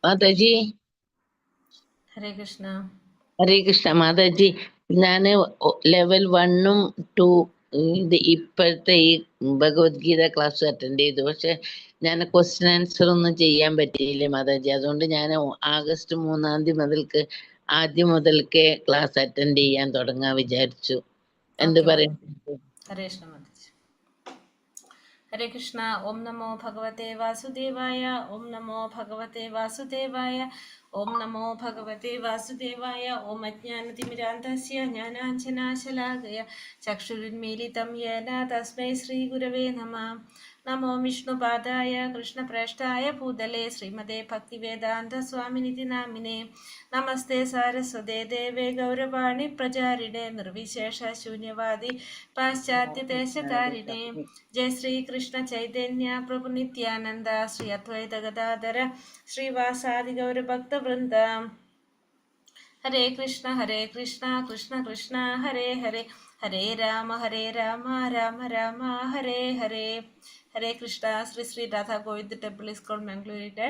മാതാജി. ഹരേ കൃഷ്ണ. ഹരേ കൃഷ്ണ മാതാജി. ഞാൻ ലെവൽ 1ഉം 2 ഇത് ഇപ്പോഴത്തെ ഈ ഭഗവത്ഗീത ക്ലാസ് അറ്റൻഡ് ചെയ്തു. പക്ഷെ ഞാൻ ക്വസ്റ്റ്യൻ ആൻസർ ഒന്നും ചെയ്യാൻ പറ്റിയില്ല മാതാജി. അതുകൊണ്ട് ഞാൻ ആഗസ്റ്റ് 3-ാം തീയതി മുതൽക്ക് ആദ്യം മുതൽക്കേ ക്ലാസ് അറ്റൻഡ് ചെയ്യാൻ തുടങ്ങാൻ വിചാരിച്ചു. എന്ത് പറയും? ഹരേ കൃഷ്ണ മാതാജി. ഹരേ കൃഷ്ണ. ഓം നമോ ഭഗവതേ വാസുദേവായ. ഓം നമോ ഭഗവതേ വാസുദേവായ. ഓം നമോ ഭഗവതേ വാസുദേവായ. ഓം അജ്ഞാനതിമിരാന്തസ്യ ജ്ഞാനാഞ്ജനാശലാകയ ചക്ഷുരുന്മീലിതം യേന തസ്മൈ ശ്രീ ഗുരവേ നമഃ. നമോ വിഷ്ണുപാദായ കൃഷ്ണപ്രേഷ്ഠായ ഭൂതലേ ശ്രീമതേ ഭക്തിവേദാന്ത സ്വാമിനിധി നാമിനേ. നമസ്തേ സാരസ്വതേ ദേവേ ഗൗരവാണി പ്രചാരിണേ നിർവിശേഷ ശൂന്യവാദി പാശ്ചാത്യദേശകാരിണേ. ജയ ശ്രീ കൃഷ്ണ ചൈതന്യ പ്രഭു നിത്യാനന്ദ ശ്രീ അദ്വൈത ഗദാധര ശ്രീവാസാദി ഗൗരഭക്തവൃന്ദ. ഹരേ കൃഷ്ണ കൃഷ്ണ കൃഷ്ണ ഹരേ ഹരേ. ഹരേ രാമ രാമ രാമ ഹരേ ഹരേ. ഹരേ കൃഷ്ണ. ശ്രീ ശ്രീ രാധാ ഗോവിന്ദ് ടെമ്പിൾ ഇസ്കോൺ മംഗളൂരിന്റെ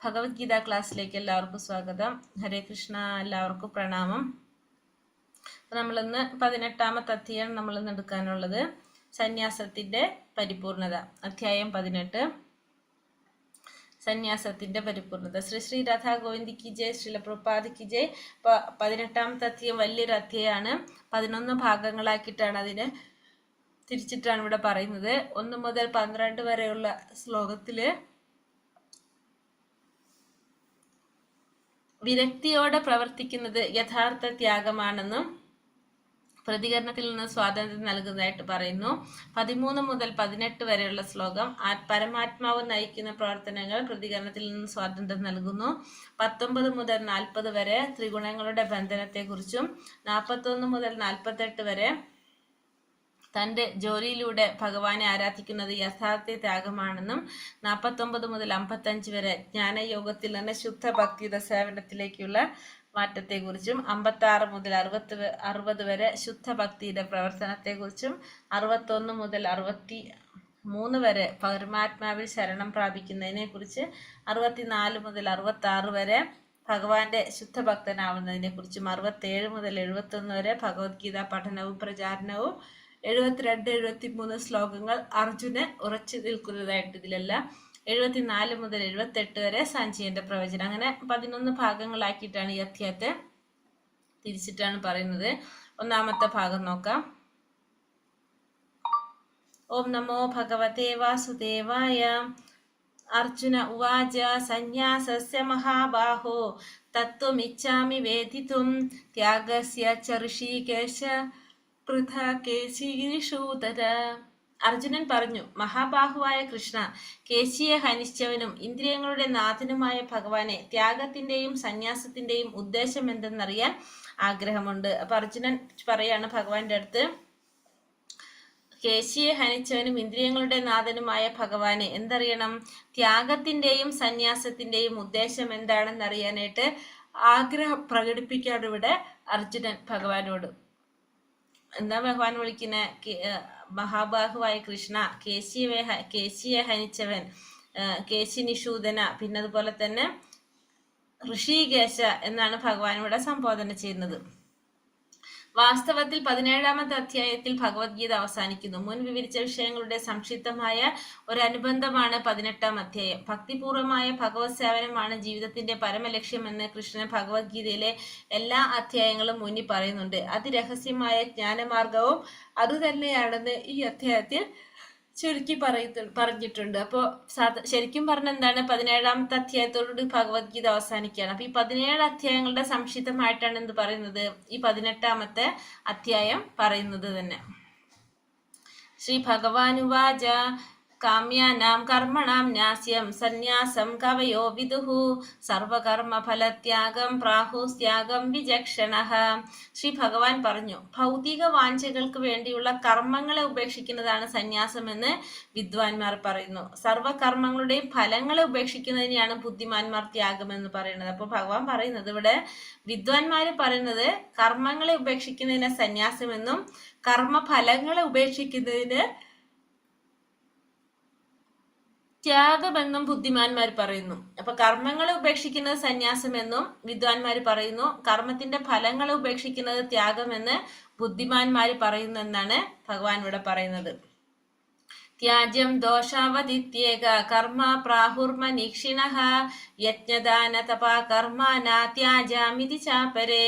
ഭഗവത്ഗീത ക്ലാസ്സിലേക്ക് എല്ലാവർക്കും സ്വാഗതം. ഹരേ കൃഷ്ണ. എല്ലാവർക്കും പ്രണാമം. നമ്മളിന്ന് 18ാമത്തെ അധ്യായം നമ്മളിന്ന് എടുക്കാനുള്ളത് സന്യാസത്തിന്റെ പരിപൂർണത. അധ്യായം 18, സന്യാസത്തിന്റെ പരിപൂർണത. ശ്രീ ശ്രീ രാധാ ഗോവിന്ദ് കി ജയ്, ശ്രീല പ്രഭുപാദ് കി ജയ്. 18ാമത്തെ അധ്യായം വലിയൊരു അധ്യായമാണ്. 11 ഭാഗങ്ങളാക്കിയിട്ടാണ് അതിനെ തിരിച്ചിട്ടാണ് ഇവിടെ പറയുന്നത്. 1 മുതൽ 12 വരെയുള്ള ശ്ലോകത്തില് വിരക്തിയോടെ പ്രവർത്തിക്കുന്നത് യഥാർത്ഥ ത്യാഗമാണെന്നും പ്രതികരണത്തിൽ നിന്ന് സ്വാതന്ത്ര്യം നൽകുന്നതായിട്ട് പറയുന്നു. 13 മുതൽ 18 വരെയുള്ള ശ്ലോകം പരമാത്മാവ് നയിക്കുന്ന പ്രവർത്തനങ്ങൾ പ്രതികരണത്തിൽ നിന്ന് സ്വാതന്ത്ര്യം നൽകുന്നു. 19 മുതൽ 40 വരെ ത്രിഗുണങ്ങളുടെ ബന്ധനത്തെക്കുറിച്ചും 41 മുതൽ 48 വരെ തൻ്റെ ജോലിയിലൂടെ ഭഗവാനെ ആരാധിക്കുന്നത് യഥാർത്ഥ ത്യാഗമാണെന്നും 49 മുതൽ 55 വരെ ജ്ഞാനയോഗത്തിൽ നിന്ന് ശുദ്ധ ഭക്തിയുടെ സേവനത്തിലേക്കുള്ള മാറ്റത്തെക്കുറിച്ചും 56 മുതൽ 60 വരെ ശുദ്ധ ഭക്തിയുടെ പ്രവർത്തനത്തെക്കുറിച്ചും 61 മുതൽ 63 വരെ പരമാത്മാവിൽ ശരണം പ്രാപിക്കുന്നതിനെ കുറിച്ച് 64 മുതൽ 66 വരെ ഭഗവാന്റെ ശുദ്ധഭക്തനാവുന്നതിനെ കുറിച്ചും 67 മുതൽ 71 വരെ ഭഗവത്ഗീത പഠനവും പ്രചാരണവും 72, 73 ശ്ലോകങ്ങൾ അർജുനൻ ഉറച്ചു നിൽക്കുന്നതായിട്ട് ഇതിലെല്ലാം 74 മുതൽ 78 വരെ സഞ്ജയന്റെ പ്രവചനം. അങ്ങനെ 11 ഭാഗങ്ങളാക്കിയിട്ടാണ് ഈ അധ്യായത്തെ തിരിച്ചിട്ടാണ് പറയുന്നത്. ഒന്നാമത്തെ ഭാഗം നോക്കാം. ഓം നമോ ഭഗവതേ വാസുദേവായ. അർജുന ഉവാച സന്യാസസ്യ മഹാബാഹോ തത്വമിച്ഛാമി വേദിതും ത്യാഗസ്യ ച ഋഷികേശ പൃഥകേശീഷൂതര. അർജുനൻ പറഞ്ഞു, മഹാബാഹുവായ കൃഷ്ണ, കേശിയെ ഹനിച്ചവനും ഇന്ദ്രിയങ്ങളുടെ നാഥനുമായ ഭഗവാനെ ത്യാഗത്തിന്റെയും സന്യാസത്തിന്റെയും ഉദ്ദേശം എന്തെന്നറിയാൻ ആഗ്രഹമുണ്ട്. അപ്പൊ അർജുനൻ പറയാണ് ഭഗവാന്റെ അടുത്ത്, കേശിയെ ഹനിച്ചവനും ഇന്ദ്രിയങ്ങളുടെ നാഥനുമായ ഭഗവാനെ എന്തറിയണം? ത്യാഗത്തിന്റെയും സന്യാസത്തിന്റെയും ഉദ്ദേശം എന്താണെന്ന് അറിയാനായിട്ട് ആഗ്രഹം പ്രകടിപ്പിക്കാണ് ഇവിടെ അർജുനൻ ഭഗവാനോട്. എന്താ ഭഗവാൻ വിളിക്കുന്ന? മഹാബാഹുവായ കൃഷ്ണ, കേശിയെ ഹനിച്ചവൻ, കേശിനിഷൂദന, പിന്നെ അതുപോലെ തന്നെ ഋഷികേശ എന്നാണ് ഭഗവാൻ ഇവിടെ സംബോധന ചെയ്യുന്നത്. വാസ്തവത്തിൽ 17ാമത്തെ അധ്യായത്തിൽ ഭഗവത്ഗീത അവസാനിക്കുന്നു. മുൻ വിവരിച്ച വിഷയങ്ങളുടെ സംക്ഷിപ്തമായ ഒരു അനുബന്ധമാണ് 18ാം അധ്യായം. ഭക്തിപൂർവമായ ഭഗവത് സേവനമാണ് ജീവിതത്തിന്റെ പരമലക്ഷ്യമെന്ന് കൃഷ്ണൻ ഭഗവത്ഗീതയിലെ എല്ലാ അധ്യായങ്ങളും മുന്നിൽ പറയുന്നുണ്ട്. അതിരഹസ്യമായ ജ്ഞാനമാർഗവും അതുതന്നെയാണെന്ന് ഈ അധ്യായത്തിൽ ചുരുക്കി പറഞ്ഞിട്ടുണ്ട്. അപ്പോൾ ശരിക്കും പറഞ്ഞ എന്താണ്? 17ാമത്തെ അധ്യായത്തോടുകൂടി ഭഗവത്ഗീത അവസാനിക്കുകയാണ്. അപ്പൊ ഈ 17 അധ്യായങ്ങളുടെ സംക്ഷിപ്തമായിട്ടാണ് എന്ത് പറയുന്നത്? ഈ 18ാമത്തെ അധ്യായം പറയുന്നത് തന്നെ. ശ്രീ ഭഗവാനുവാച കാമ്യാനാം കർമ്മണാം ന്യാസ്യം സന്യാസം കവയോ വിദുഹു സർവകർമ്മ ഫലത്യാഗം പ്രാഹുസ്ത്യാഗം വിചക്ഷണഃ. ശ്രീ ഭഗവാൻ പറഞ്ഞു, ഭൗതിക വാഞ്ചകൾക്ക് വേണ്ടിയുള്ള കർമ്മങ്ങളെ ഉപേക്ഷിക്കുന്നതാണ് സന്യാസമെന്ന് വിദ്വാൻമാർ പറയുന്നു. സർവകർമ്മങ്ങളുടെയും ഫലങ്ങളെ ഉപേക്ഷിക്കുന്നതിനെയാണ് ബുദ്ധിമാന്മാർ ത്യാഗമെന്ന് പറയുന്നത്. അപ്പോൾ ഭഗവാൻ പറയുന്നത് ഇവിടെ, വിദ്വാൻമാര് പറയുന്നത് കർമ്മങ്ങളെ ഉപേക്ഷിക്കുന്നതിനെ സന്യാസമെന്നും കർമ്മഫലങ്ങളെ ഉപേക്ഷിക്കുന്നതിന് ത്യാഗമെന്നും ബുദ്ധിമാന്മാർ പറയുന്നു. അപ്പൊ കർമ്മങ്ങളെ ഉപേക്ഷിക്കുന്നത് സന്യാസമെന്നും വിദ്വാൻമാർ പറയുന്നു. കർമ്മത്തിന്റെ ഫലങ്ങളെ ഉപേക്ഷിക്കുന്നത് ത്യാഗമെന്ന് ബുദ്ധിമാന്മാർ പറയുന്നു എന്നാണ് ഭഗവാൻ ഇവിടെ പറയുന്നത്. ത്യാജ്യം ദോഷാവതിത്യേക കർമ്മ പ്രാഹുർമനീക്ഷിണഃ യജ്ഞദാന തപാ കർമാന ത്യാജാമിതി ചാപരേ.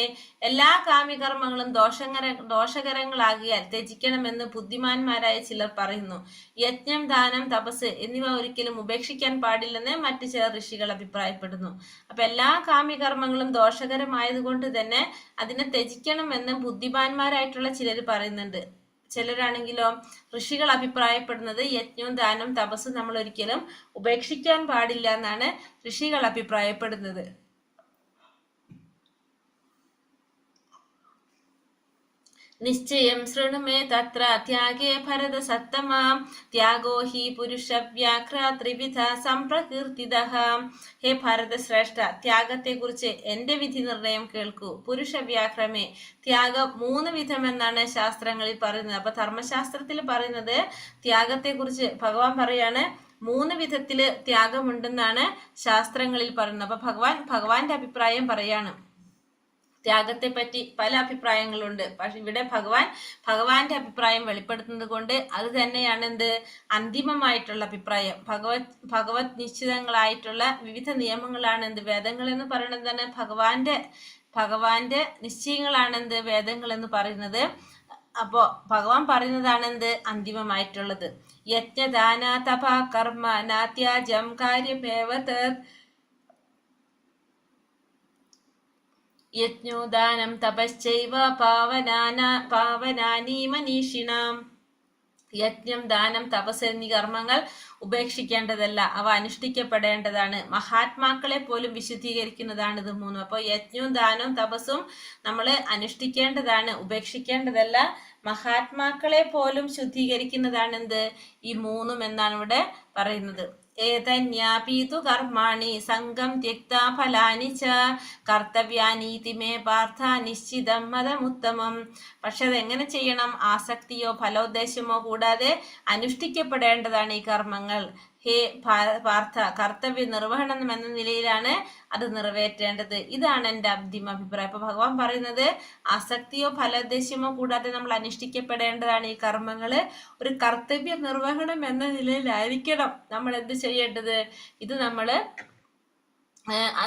എല്ലാ കാമ്യകർമ്മങ്ങളും ദോഷകരങ്ങളാകിയാൽ ത്യജിക്കണമെന്ന് ബുദ്ധിമാന്മാരായ ചിലർ പറയുന്നു. യജ്ഞം, ദാനം, തപസ് എന്നിവ ഒരിക്കലും ഉപേക്ഷിക്കാൻ പാടില്ലെന്ന് മറ്റു ചില ഋഷികൾ അഭിപ്രായപ്പെടുന്നു. അപ്പൊ എല്ലാ കാമ്യകർമ്മങ്ങളും ദോഷകരമായതുകൊണ്ട് തന്നെ അതിനെ ത്യജിക്കണമെന്ന് ബുദ്ധിമാന്മാരായിട്ടുള്ള ചിലർ പറയുന്നുണ്ട്. ചിലരാണെങ്കിലോ ഋഷികൾ അഭിപ്രായപ്പെടുന്നത് യജ്ഞവും ദാനവും തപസ്സും നമ്മൾ ഒരിക്കലും ഉപേക്ഷിക്കാൻ പാടില്ല എന്നാണ് ഋഷികൾ അഭിപ്രായപ്പെടുന്നത്. നിശ്ചയം ശൃണുമേ തത്ര ത്യാഗേ ഭരത സത്തമാം ത്യാഗോ ഹി പുരുഷ വ്യാഘ്ര ത്രിവിധ സംപ്രകീർത്തിതഃ. ഹേ ഭരത ശ്രേഷ്ഠ, ത്യാഗത്തെ കുറിച്ച് എന്റെ വിധി നിർണയം കേൾക്കൂ. പുരുഷ വ്യാഘ്രമേ, ത്യാഗം 3 വിധമെന്നാണ് ശാസ്ത്രങ്ങളിൽ പറയുന്നത്. അപ്പൊ ധർമ്മശാസ്ത്രത്തിൽ പറയുന്നത് ത്യാഗത്തെ കുറിച്ച് ഭഗവാൻ പറയാണ് 3 വിധത്തില് ത്യാഗമുണ്ടെന്നാണ് ശാസ്ത്രങ്ങളിൽ പറയുന്നത്. അപ്പൊ ഭഗവാന്റെ അഭിപ്രായം പറയാണ്. ത്യാഗത്തെ പറ്റി പല അഭിപ്രായങ്ങളുണ്ട്. പക്ഷെ ഇവിടെ ഭഗവാന്റെ അഭിപ്രായം വെളിപ്പെടുത്തുന്നത് കൊണ്ട് അത് തന്നെയാണ് എന്ത് അന്തിമമായിട്ടുള്ള അഭിപ്രായം. ഭഗവത് നിശ്ചിതങ്ങളായിട്ടുള്ള വിവിധ നിയമങ്ങളാണ് എന്ത് വേദങ്ങൾ എന്ന് പറയുന്നത് തന്നെ ഭഗവാന്റെ നിശ്ചയങ്ങളാണ് എന്ത് വേദങ്ങൾ എന്ന് പറയുന്നത്. അപ്പോ ഭഗവാൻ പറയുന്നതാണ് എന്ത് അന്തിമമായിട്ടുള്ളത്. യജ്ഞദാന തപ കർമ്മ നാത്യാജം കാര്യമേവ തത്. യജ്ഞോദാനം തപശ്ചൈവ പാവനാനി മനീഷിണാം. യജ്ഞം, ദാനം, തപസ് എന്നീ കർമ്മങ്ങൾ ഉപേക്ഷിക്കേണ്ടതല്ല, അവ അനുഷ്ഠിക്കപ്പെടേണ്ടതാണ്. മഹാത്മാക്കളെ പോലും വിശുദ്ധീകരിക്കുന്നതാണ് ഇത് 3. അപ്പോൾ യജ്ഞവും ദാനവും തപസ്സും നമ്മൾ അനുഷ്ഠിക്കേണ്ടതാണ്, ഉപേക്ഷിക്കേണ്ടതല്ല. മഹാത്മാക്കളെ പോലും ശുദ്ധീകരിക്കുന്നതാണ് എന്ത് ഈ 3 എന്നാണ് ഇവിടെ പറയുന്നത്. ഏതന്യാപീതു കർമാണി സംഘം ത്യക്താ ഫലാനി ച കർത്തവ്യാനീതി മേ പാർത്ഥ നിശ്ചിതം മതമുത്തമം. പക്ഷെ അതെങ്ങനെ ചെയ്യണം? ആസക്തിയോ ഫലോദ്ദേശമോ കൂടാതെ അനുഷ്ഠിക്കപ്പെടേണ്ടതാണ് ഈ കർമ്മങ്ങൾ. ഹേ പാർത്ഥ, കർത്തവ്യ നിർവഹണം എന്ന നിലയിലാണ് അത് നിറവേറ്റേണ്ടത്. ഇതാണ് എൻ്റെ അന്തിമ അഭിപ്രായം. അപ്പൊ ഭഗവാൻ പറയുന്നത് ആസക്തിയോ ഫലോദ്ദേശമോ കൂടാതെ നമ്മൾ അനുഷ്ഠിക്കപ്പെടേണ്ടതാണ് ഈ കർമ്മങ്ങള്. ഒരു കർത്തവ്യ നിർവഹണം എന്ന നിലയിലായിരിക്കണം നമ്മൾ എന്ത് ചെയ്യേണ്ടത്, ഇത് നമ്മള്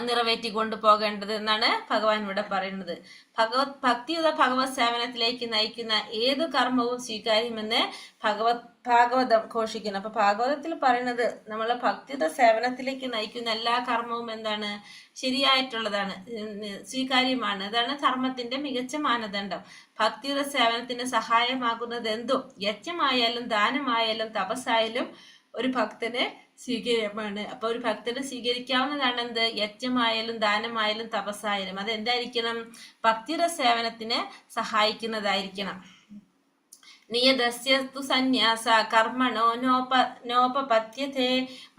നിറവേറ്റി കൊണ്ടുപോകേണ്ടത് എന്നാണ് ഭഗവാൻ ഇവിടെ പറയുന്നത്. ഭക്തിയുത ഭഗവത് സേവനത്തിലേക്ക് നയിക്കുന്ന ഏതു കർമ്മവും സ്വീകാര്യമെന്ന് ഭാഗവതം ഘോഷിക്കുന്നു. അപ്പൊ ഭാഗവതത്തിൽ പറയുന്നത് നമ്മൾ ഭക്തിയുത സേവനത്തിലേക്ക് നയിക്കുന്ന എല്ലാ കർമ്മവും എന്താണ് ശരിയായിട്ടുള്ളതാണ്, സ്വീകാര്യമാണ്. അതാണ് ധർമ്മത്തിന്റെ മികച്ച മാനദണ്ഡം. ഭക്തിയുത സേവനത്തിന് സഹായമാകുന്നത് എന്തും, യജ്ഞമായാലും ദാനമായാലും തപസ്സായാലും ഒരു ഭക്തന് സ്വീകാര്യമാണ്. അപ്പൊ ഒരു ഭക്തന് സ്വീകരിക്കാവുന്നതാണ് എന്ത് യജ്ഞമായാലും ദാനമായാലും തപസ്സായാലും. അതെന്തായിരിക്കണം? ഭക്തിയുടെ സേവനത്തിന് സഹായിക്കുന്നതായിരിക്കണം. നിയതസ്യ സന്യാസ കർമ്മണോ നോപപത്യത്തെ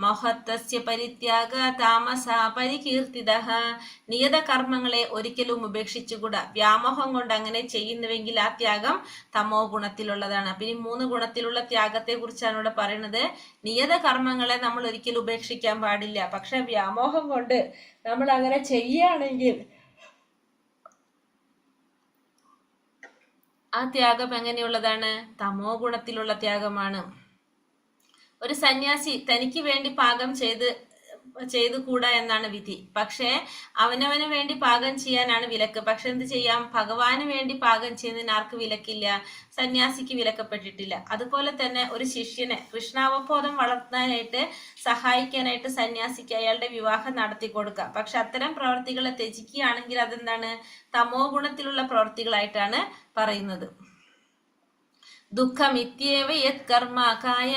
മഹത്തസ്യ പരിത്യാഗ താമസ പരികീർത്തിതഃ. നിയത കർമ്മങ്ങളെ ഒരിക്കലും ഉപേക്ഷിച്ചുകൂടാ. വ്യാമോഹം കൊണ്ട് അങ്ങനെ ചെയ്യുന്നുവെങ്കിൽ ആ ത്യാഗം തമോ ഗുണത്തിലുള്ളതാണ്. അപ്പൊ ഈ 3 ഗുണത്തിലുള്ള ത്യാഗത്തെ കുറിച്ചാണ് ഇവിടെ പറയുന്നത്. നിയത കർമ്മങ്ങളെ നമ്മൾ ഒരിക്കലും ഉപേക്ഷിക്കാൻ പാടില്ല. പക്ഷെ വ്യാമോഹം കൊണ്ട് നമ്മൾ അങ്ങനെ ചെയ്യുകയാണെങ്കിൽ ആ ത്യാഗം എങ്ങനെയുള്ളതാണ്? തമോ ഗുണത്തിലുള്ള ത്യാഗമാണ്. ഒരു സന്യാസി തനിക്ക് വേണ്ടി പാകം ചെയ്തു കൂടാ എന്നാണ് വിധി. പക്ഷേ അവനവന് വേണ്ടി പാകം ചെയ്യാനാണ് വിലക്ക്. പക്ഷെ എന്ത് ചെയ്യാം? ഭഗവാന് വേണ്ടി പാകം ചെയ്യുന്നതിന് ആർക്ക് വിലക്കില്ല? സന്യാസിക്ക് വിലക്കപ്പെട്ടിട്ടില്ല. അതുപോലെ തന്നെ ഒരു ശിഷ്യനെ കൃഷ്ണാവബോധം വളർത്താനായിട്ട് സഹായിക്കാനായിട്ട് സന്യാസിക്ക് അയാളുടെ വിവാഹം നടത്തി കൊടുക്കാം. പക്ഷെ അത്തരം പ്രവർത്തികളെ ത്യജിക്കുകയാണെങ്കിൽ അതെന്താണ്? തമോ ഗുണത്തിലുള്ള പ്രവർത്തികളായിട്ടാണ് പറയുന്നത്. ദുഃഖമിത്യേവ യത് കർമ്മ കായ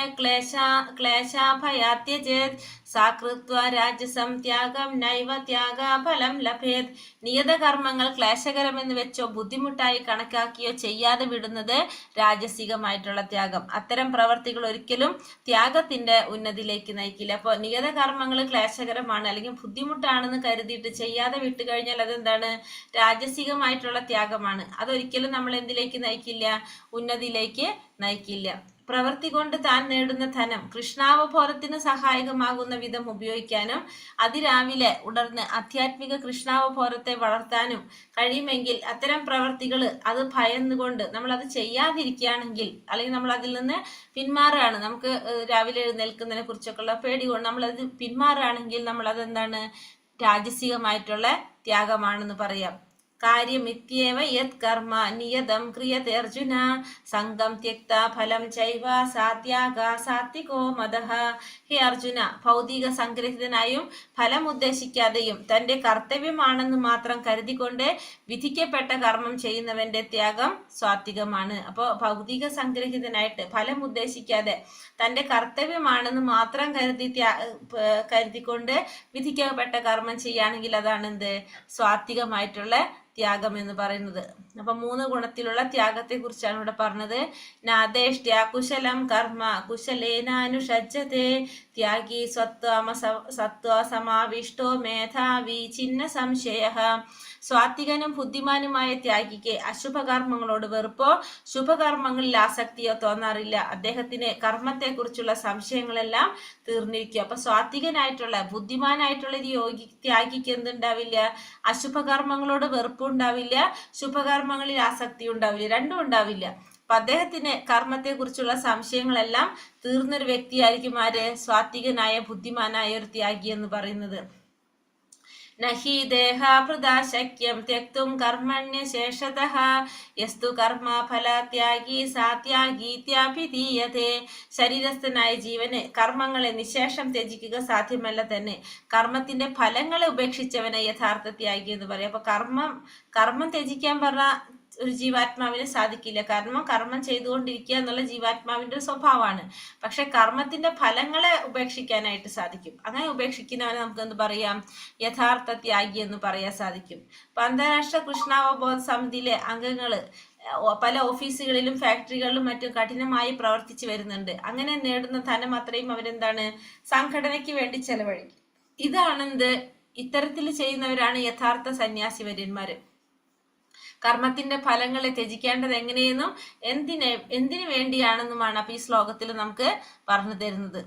ക്ലേശാഭയാത്യജേത് സാകൃത്വ രാജസം ത്യാഗം നൈവ ത്യാഗഫലം ലഭേത്. നിയത കർമ്മങ്ങൾ ക്ലേശകരമെന്ന് വെച്ചോ ബുദ്ധിമുട്ടായി കണക്കാക്കിയോ ചെയ്യാതെ വിടുന്നത് രാജസികമായിട്ടുള്ള ത്യാഗം. അത്തരം പ്രവർത്തികൾ ഒരിക്കലും ത്യാഗത്തിന്റെ ഉന്നതിയിലേക്ക് നയിക്കില്ല. അപ്പോൾ നിയത കർമ്മങ്ങൾ ക്ലേശകരമാണ് അല്ലെങ്കിൽ ബുദ്ധിമുട്ടാണെന്ന് കരുതിയിട്ട് ചെയ്യാതെ വിട്ടു കഴിഞ്ഞാൽ അതെന്താണ്? രാജസികമായിട്ടുള്ള ത്യാഗമാണ്. അതൊരിക്കലും നമ്മൾ എന്തിലേക്ക് നയിക്കില്ല? ഉന്നതിയിലേക്ക് നയിക്കില്ല. പ്രവൃത്തി കൊണ്ട് താൻ നേടുന്ന ധനം കൃഷ്ണാവബോധത്തിന് സഹായകമാകുന്ന വിധം ഉപയോഗിക്കാനും അതിരാവിലെ ഉണർന്ന് ആധ്യാത്മിക കൃഷ്ണാവബോധത്തെ വളർത്താനും കഴിയുമെങ്കിൽ അത്തരം പ്രവർത്തികൾ അത് ഭയന്നുകൊണ്ട് നമ്മൾ അത് ചെയ്യാതിരിക്കുകയാണെങ്കിൽ, അല്ലെങ്കിൽ നമ്മൾ അതിൽ നിന്ന് പിന്മാറുകയാണ്, നമുക്ക് രാവിലെ എഴുന്നേൽക്കുന്നതിനെ കുറിച്ചൊക്കെയുള്ള പേടി കൊണ്ട് നമ്മളത് പിന്മാറുകയാണെങ്കിൽ നമ്മൾ അതെന്താണ്, രാജസികമായിട്ടുള്ള ത്യാഗമാണെന്ന് പറയാം. കാര്യമിത്യേവ യത് കർമ്മ നിയതം ക്രിയത്തെ അർജുന സംഘം ത്യക്ത ഫലം ചൈവ സാത്യാഗ സാത്വികോ മദഃ. ഹേ അർജുന, ഭൗതിക സംഗ്രഹിതനായും ഫലം ഉദ്ദേശിക്കാതെയും തന്റെ കർത്തവ്യമാണെന്ന് മാത്രം കരുതിക്കൊണ്ട് വിധിക്കപ്പെട്ട കർമ്മം ചെയ്യുന്നവന്റെ ത്യാഗം സാത്വികമാണ്. അപ്പോൾ ഭൗതിക സംഗ്രഹിതനായിട്ട് ഫലം ഉദ്ദേശിക്കാതെ തന്റെ കർത്തവ്യമാണെന്ന് മാത്രം കരുതിക്കൊണ്ട് വിധിക്കപ്പെട്ട കർമ്മം ചെയ്യുകയാണെങ്കിൽ അതാണ് എന്ത്, സാത്വികമായിട്ടുള്ള ത്യാഗം എന്ന് പറയുന്നത്. അപ്പൊ 3 ഗുണത്തിലുള്ള ത്യാഗത്തെ കുറിച്ചാണ് ഇവിടെ പറഞ്ഞത്. നാദേഷ്ട്യ കുശലം കർമ്മ കുശലേനാനുഷജ്ജതേ ത്യാഗി സത്വസമാവിഷ്ടോ മേധാവി ചിന്ന സംശയ. സ്വാത്വികനും ബുദ്ധിമാനുമായ ത്യാഗിക്ക് അശുഭകർമ്മങ്ങളോട് വെറുപ്പോ ശുഭകർമ്മങ്ങളിൽ ആസക്തിയോ തോന്നാറില്ല. അദ്ദേഹത്തിന് കർമ്മത്തെക്കുറിച്ചുള്ള സംശയങ്ങളെല്ലാം തീർന്നിരിക്കും. അപ്പൊ സ്വാത്വികനായിട്ടുള്ള ബുദ്ധിമാനായിട്ടുള്ള ഒരു ത്യാഗിക്ക് എന്തുണ്ടാവില്ല, അശുഭകർമ്മങ്ങളോട് വെറുപ്പുണ്ടാവില്ല, ശുഭകർമ്മങ്ങളിൽ ആസക്തി ഉണ്ടാവില്ല, രണ്ടും ഉണ്ടാവില്ല. അപ്പൊ അദ്ദേഹത്തിന് കർമ്മത്തെ കുറിച്ചുള്ള സംശയങ്ങളെല്ലാം തീർന്നൊരു വ്യക്തിയായിരിക്കും ആര്, സ്വാത്വികനായ ബുദ്ധിമാനായ ഒരു ത്യാഗി എന്ന് പറയുന്നത്. നഹി ദേഹാഭൃതാ ശക്യം ത്യക്തും കർമ്മണ്യശേഷതഃ യസ്തു കർമ്മ ഫലത്യാഗി സാത്യാഗീത്യാഭിധീയതേ. ശരീരസ്ഥനായ ജീവന് കർമ്മങ്ങളെ നിശേഷം ത്യജിക്കുക സാധ്യമല്ല തന്നെ. കർമ്മത്തിന്റെ ഫലങ്ങളെ ഉപേക്ഷിച്ചവനെ യഥാർത്ഥ ത്യാഗി എന്ന് പറയും. അപ്പൊ കർമ്മം ത്യജിക്കാൻ പറഞ്ഞ ഒരു ജീവാത്മാവിന് സാധിക്കില്ല. കാരണം കർമ്മം ചെയ്തുകൊണ്ടിരിക്കുക എന്നുള്ള ജീവാത്മാവിന്റെ ഒരു സ്വഭാവമാണ്. പക്ഷെ കർമ്മത്തിന്റെ ഫലങ്ങളെ ഉപേക്ഷിക്കാനായിട്ട് സാധിക്കും. അങ്ങനെ ഉപേക്ഷിക്കുന്നവനെ നമുക്ക് എന്ത് പറയാം, യഥാർത്ഥ ത്യാഗി എന്ന് പറയാൻ സാധിക്കും. അപ്പൊ അന്താരാഷ്ട്ര കൃഷ്ണാവബോധ സമിതിയിലെ അംഗങ്ങള് പല ഓഫീസുകളിലും ഫാക്ടറികളിലും മറ്റും കഠിനമായി പ്രവർത്തിച്ചു വരുന്നുണ്ട്. അങ്ങനെ നേടുന്ന ധനം അത്രയും അവരെന്താണ്, സംഘടനയ്ക്ക് വേണ്ടി ചെലവഴിക്കും. ഇതാണെന്ത്, ഇത്തരത്തിൽ ചെയ്യുന്നവരാണ് യഥാർത്ഥ സന്യാസി വര്യന്മാര്. കർമ്മത്തിന്റെ ഫലങ്ങളെ ത്യജിക്കേണ്ടത് എങ്ങനെയെന്നും എന്തിനു വേണ്ടിയാണെന്നുമാണ് അപ്പൊ ഈ ശ്ലോകത്തിൽ നമുക്ക് പറഞ്ഞു തരുന്നത്.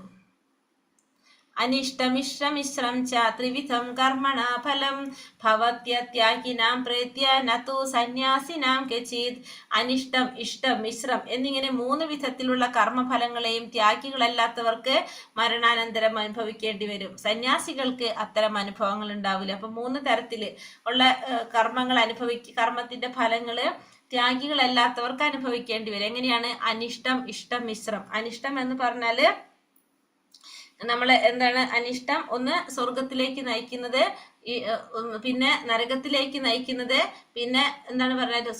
അനിഷ്ടമിശ്രമിശ്രം ച ത്രിവിധം കർമ്മണ ഫലം ഭവത്യത്യാഗിനാം പ്രേത്യ നതു സന്യാസിനാം കെചിത്. അനിഷ്ടം, ഇഷ്ടം, മിശ്രം എന്നിങ്ങനെ 3 വിധത്തിലുള്ള കർമ്മഫലങ്ങളെയും ത്യാഗികളല്ലാത്തവർക്ക് മരണാനന്തരം അനുഭവിക്കേണ്ടി വരും. സന്യാസികൾക്ക് അത്തരം അനുഭവങ്ങൾ ഉണ്ടാവില്ല. അപ്പൊ 3 തരത്തില് ഉള്ള കർമ്മങ്ങൾ കർമ്മത്തിന്റെ ഫലങ്ങള് ത്യാഗികളല്ലാത്തവർക്ക് അനുഭവിക്കേണ്ടി വരും. എങ്ങനെയാണ്? അനിഷ്ടം, ഇഷ്ടം, മിശ്രം. അനിഷ്ടം എന്ന് പറഞ്ഞാല് നമ്മള് എന്താണ്, അനിഷ്ടം ഒന്ന് സ്വർഗത്തിലേക്ക് നയിക്കുന്നത്, പിന്നെ നരകത്തിലേക്ക് നയിക്കുന്നത്, പിന്നെ എന്താണ് പറഞ്ഞത്,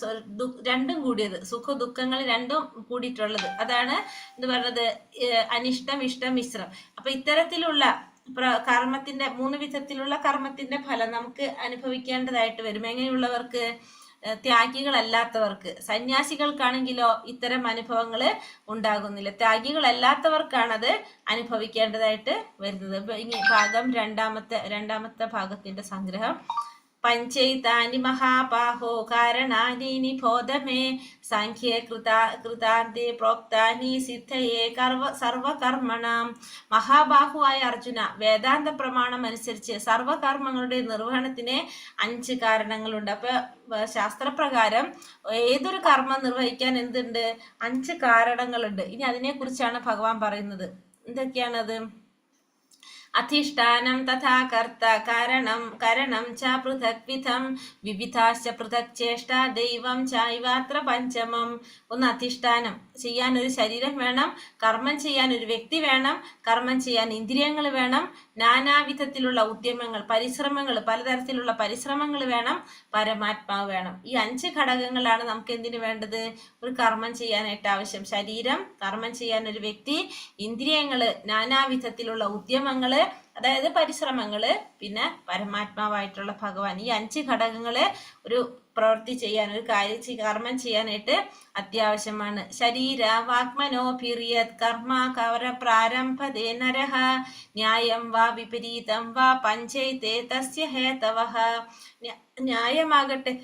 രണ്ടും കൂടിയത്, സുഖ ദുഃഖങ്ങൾ രണ്ടും കൂടിയിട്ടുള്ളത്, അതാണ് എന്ത് പറഞ്ഞത്, അനിഷ്ടം, ഇഷ്ടം, മിശ്രം. അപ്പൊ ഇത്തരത്തിലുള്ള കർമ്മത്തിന്റെ 3 വിധത്തിലുള്ള കർമ്മത്തിന്റെ ഫലം നമുക്ക് അനുഭവിക്കേണ്ടതായിട്ട് വരും. എങ്ങനെയുള്ളവർക്ക്? ത്യാഗികളല്ലാത്തവർക്ക്. സന്യാസികൾക്കാണെങ്കിലോ ഇത്തരം അനുഭവങ്ങൾ ഉണ്ടാകുന്നില്ല. ത്യാഗികളല്ലാത്തവർക്കാണത് അനുഭവിക്കേണ്ടതായിട്ട് വരുന്നത്. ഇനി ഭാഗം രണ്ടാമത്തെ ഭാഗത്തിന്റെ സംഗ്രഹം. പഞ്ചൈതാനി മഹാബാഹോ കാരണാനി നിബോധമേ സാഖ്യേ കൃതാന്തേ പ്രോക്താനി സിദ്ധയേ സർവകർമ്മണാം. മഹാബാഹുവായ അർജുന, വേദാന്ത പ്രമാണം അനുസരിച്ച് സർവകർമ്മങ്ങളുടെ നിർവഹണത്തിന് 5 കാരണങ്ങളുണ്ട്. അപ്പൊ ശാസ്ത്രപ്രകാരം ഏതൊരു കർമ്മം നിർവഹിക്കാൻ എന്തുണ്ട്? 5 കാരണങ്ങളുണ്ട്. ഇനി അതിനെ കുറിച്ചാണ് ഭഗവാൻ പറയുന്നത്. എന്തൊക്കെയാണത്? അധിഷ്ഠാനം തഥാ കർത്ത കരണം ച പൃഥക് വിധം വിവിധാശ്ച പൃഥക് ചേഷ്ട ദൈവം ചൈവാത്ര പഞ്ചമം. ഒന്ന് അധിഷ്ഠാനം, ചെയ്യാൻ ഒരു ശരീരം വേണം, കർമ്മം ചെയ്യാൻ ഒരു വ്യക്തി വേണം, കർമ്മം ചെയ്യാൻ ഇന്ദ്രിയങ്ങൾ വേണം, നാനാവിധത്തിലുള്ള ഉദ്യമങ്ങൾ, പരിശ്രമങ്ങൾ, പലതരത്തിലുള്ള പരിശ്രമങ്ങൾ വേണം, പരമാത്മാവ് വേണം. ഈ 5 ഘടകങ്ങളാണ് നമുക്ക് എന്തിനു വേണ്ടത്? ഒരു കർമ്മം ചെയ്യാനായിട്ട് ആവശ്യം. ശരീരം, കർമ്മം ചെയ്യാൻ ഒരു വ്യക്തി, ഇന്ദ്രിയങ്ങള്, നാനാവിധത്തിലുള്ള ഉദ്യമങ്ങള്, അതായത് പരിശ്രമങ്ങള്, പിന്നെ പരമാത്മാവായിട്ടുള്ള ഭഗവാൻ. ഈ 5 ഘടകങ്ങള് ഒരു പ്രവൃത്തി ചെയ്യാൻ, ഒരു കർമ്മം ചെയ്യാനായിട്ട് അത്യാവശ്യമാണ്. ശരീര വാഗ്മനോഭിരിയത് കർമ്മ പ്രാരംഭതേ നരഃ ന്യായം വാ വിപരീതം വാ പഞ്ചൈതേ തസ്യ ഹേതവഃ. ന്യായമാകട്ടെ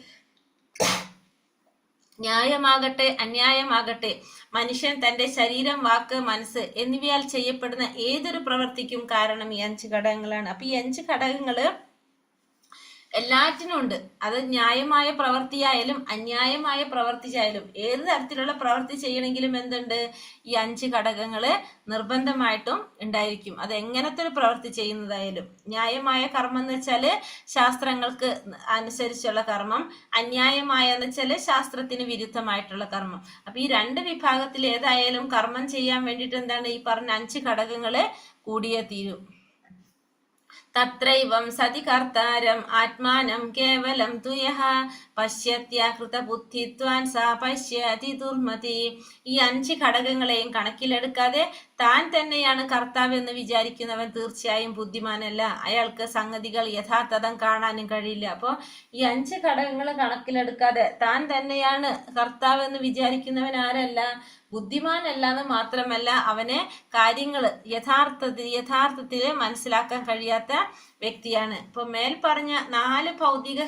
ന്യായമാകട്ടെ അന്യായമാകട്ടെ, മനുഷ്യൻ തന്റെ ശരീരം, വാക്ക്, മനസ്സ് എന്നിവയാൽ ചെയ്യപ്പെടുന്ന ഏതൊരു പ്രവൃത്തിക്കും കാരണം ഈ 5 ഘടകങ്ങളാണ്. അപ്പൊ ഈ 5 ഘടകങ്ങള് എല്ലാറ്റിനും ഉണ്ട്. അത് ന്യായമായ പ്രവൃത്തിയായാലും അന്യായമായ പ്രവൃത്തിയായാലും ഏത് തരത്തിലുള്ള പ്രവൃത്തി ചെയ്യണമെങ്കിലും എന്തുണ്ട്, ഈ 5 ഘടകങ്ങള് നിർബന്ധമായിട്ടും ഉണ്ടായിരിക്കും. അത് എങ്ങനത്തെ ഒരു പ്രവൃത്തി ചെയ്യുന്നതായാലും. ന്യായമായ കർമ്മം എന്ന് വെച്ചാല് ശാസ്ത്രങ്ങൾക്ക് അനുസരിച്ചുള്ള കർമ്മം, അന്യായമായ എന്ന് വെച്ചാല് ശാസ്ത്രത്തിന് വിരുദ്ധമായിട്ടുള്ള കർമ്മം. അപ്പൊ ഈ 2 വിഭാഗത്തിൽ ഏതായാലും കർമ്മം ചെയ്യാൻ വേണ്ടിയിട്ട് എന്താണ്, ഈ പറഞ്ഞ 5 ഘടകങ്ങള് കൂടിയേ തീരും. തത്രൈവം സതി കർത്താരം ആത്മാനം കേവലം തുയഃ പശ്യത്യാകൃത ബുദ്ധിത്വാൻ സാ പശ്യതി ദുർമതി. ഈ 5 ഘടകങ്ങളെയും കണക്കിലെടുക്കാതെ താൻ തന്നെയാണ് കർത്താവ് എന്ന് വിചാരിക്കുന്നവൻ തീർച്ചയായും ബുദ്ധിമാനല്ല. അയാൾക്ക് സംഗതികൾ യഥാർത്ഥം കാണാനും കഴിയില്ല. അപ്പോൾ ഈ 5 ഘടകങ്ങൾ കണക്കിലെടുക്കാതെ താൻ തന്നെയാണ് കർത്താവ് എന്ന് വിചാരിക്കുന്നവൻ ആരല്ല, ബുദ്ധിമാനല്ല എന്ന് മാത്രമല്ല, അവന് കാര്യങ്ങൾ യഥാർത്ഥത്തിൽ മനസ്സിലാക്കാൻ കഴിയാത്ത വ്യക്തിയാണ്. ഇപ്പൊ മേൽ പറഞ്ഞ 4 ഭൗതിക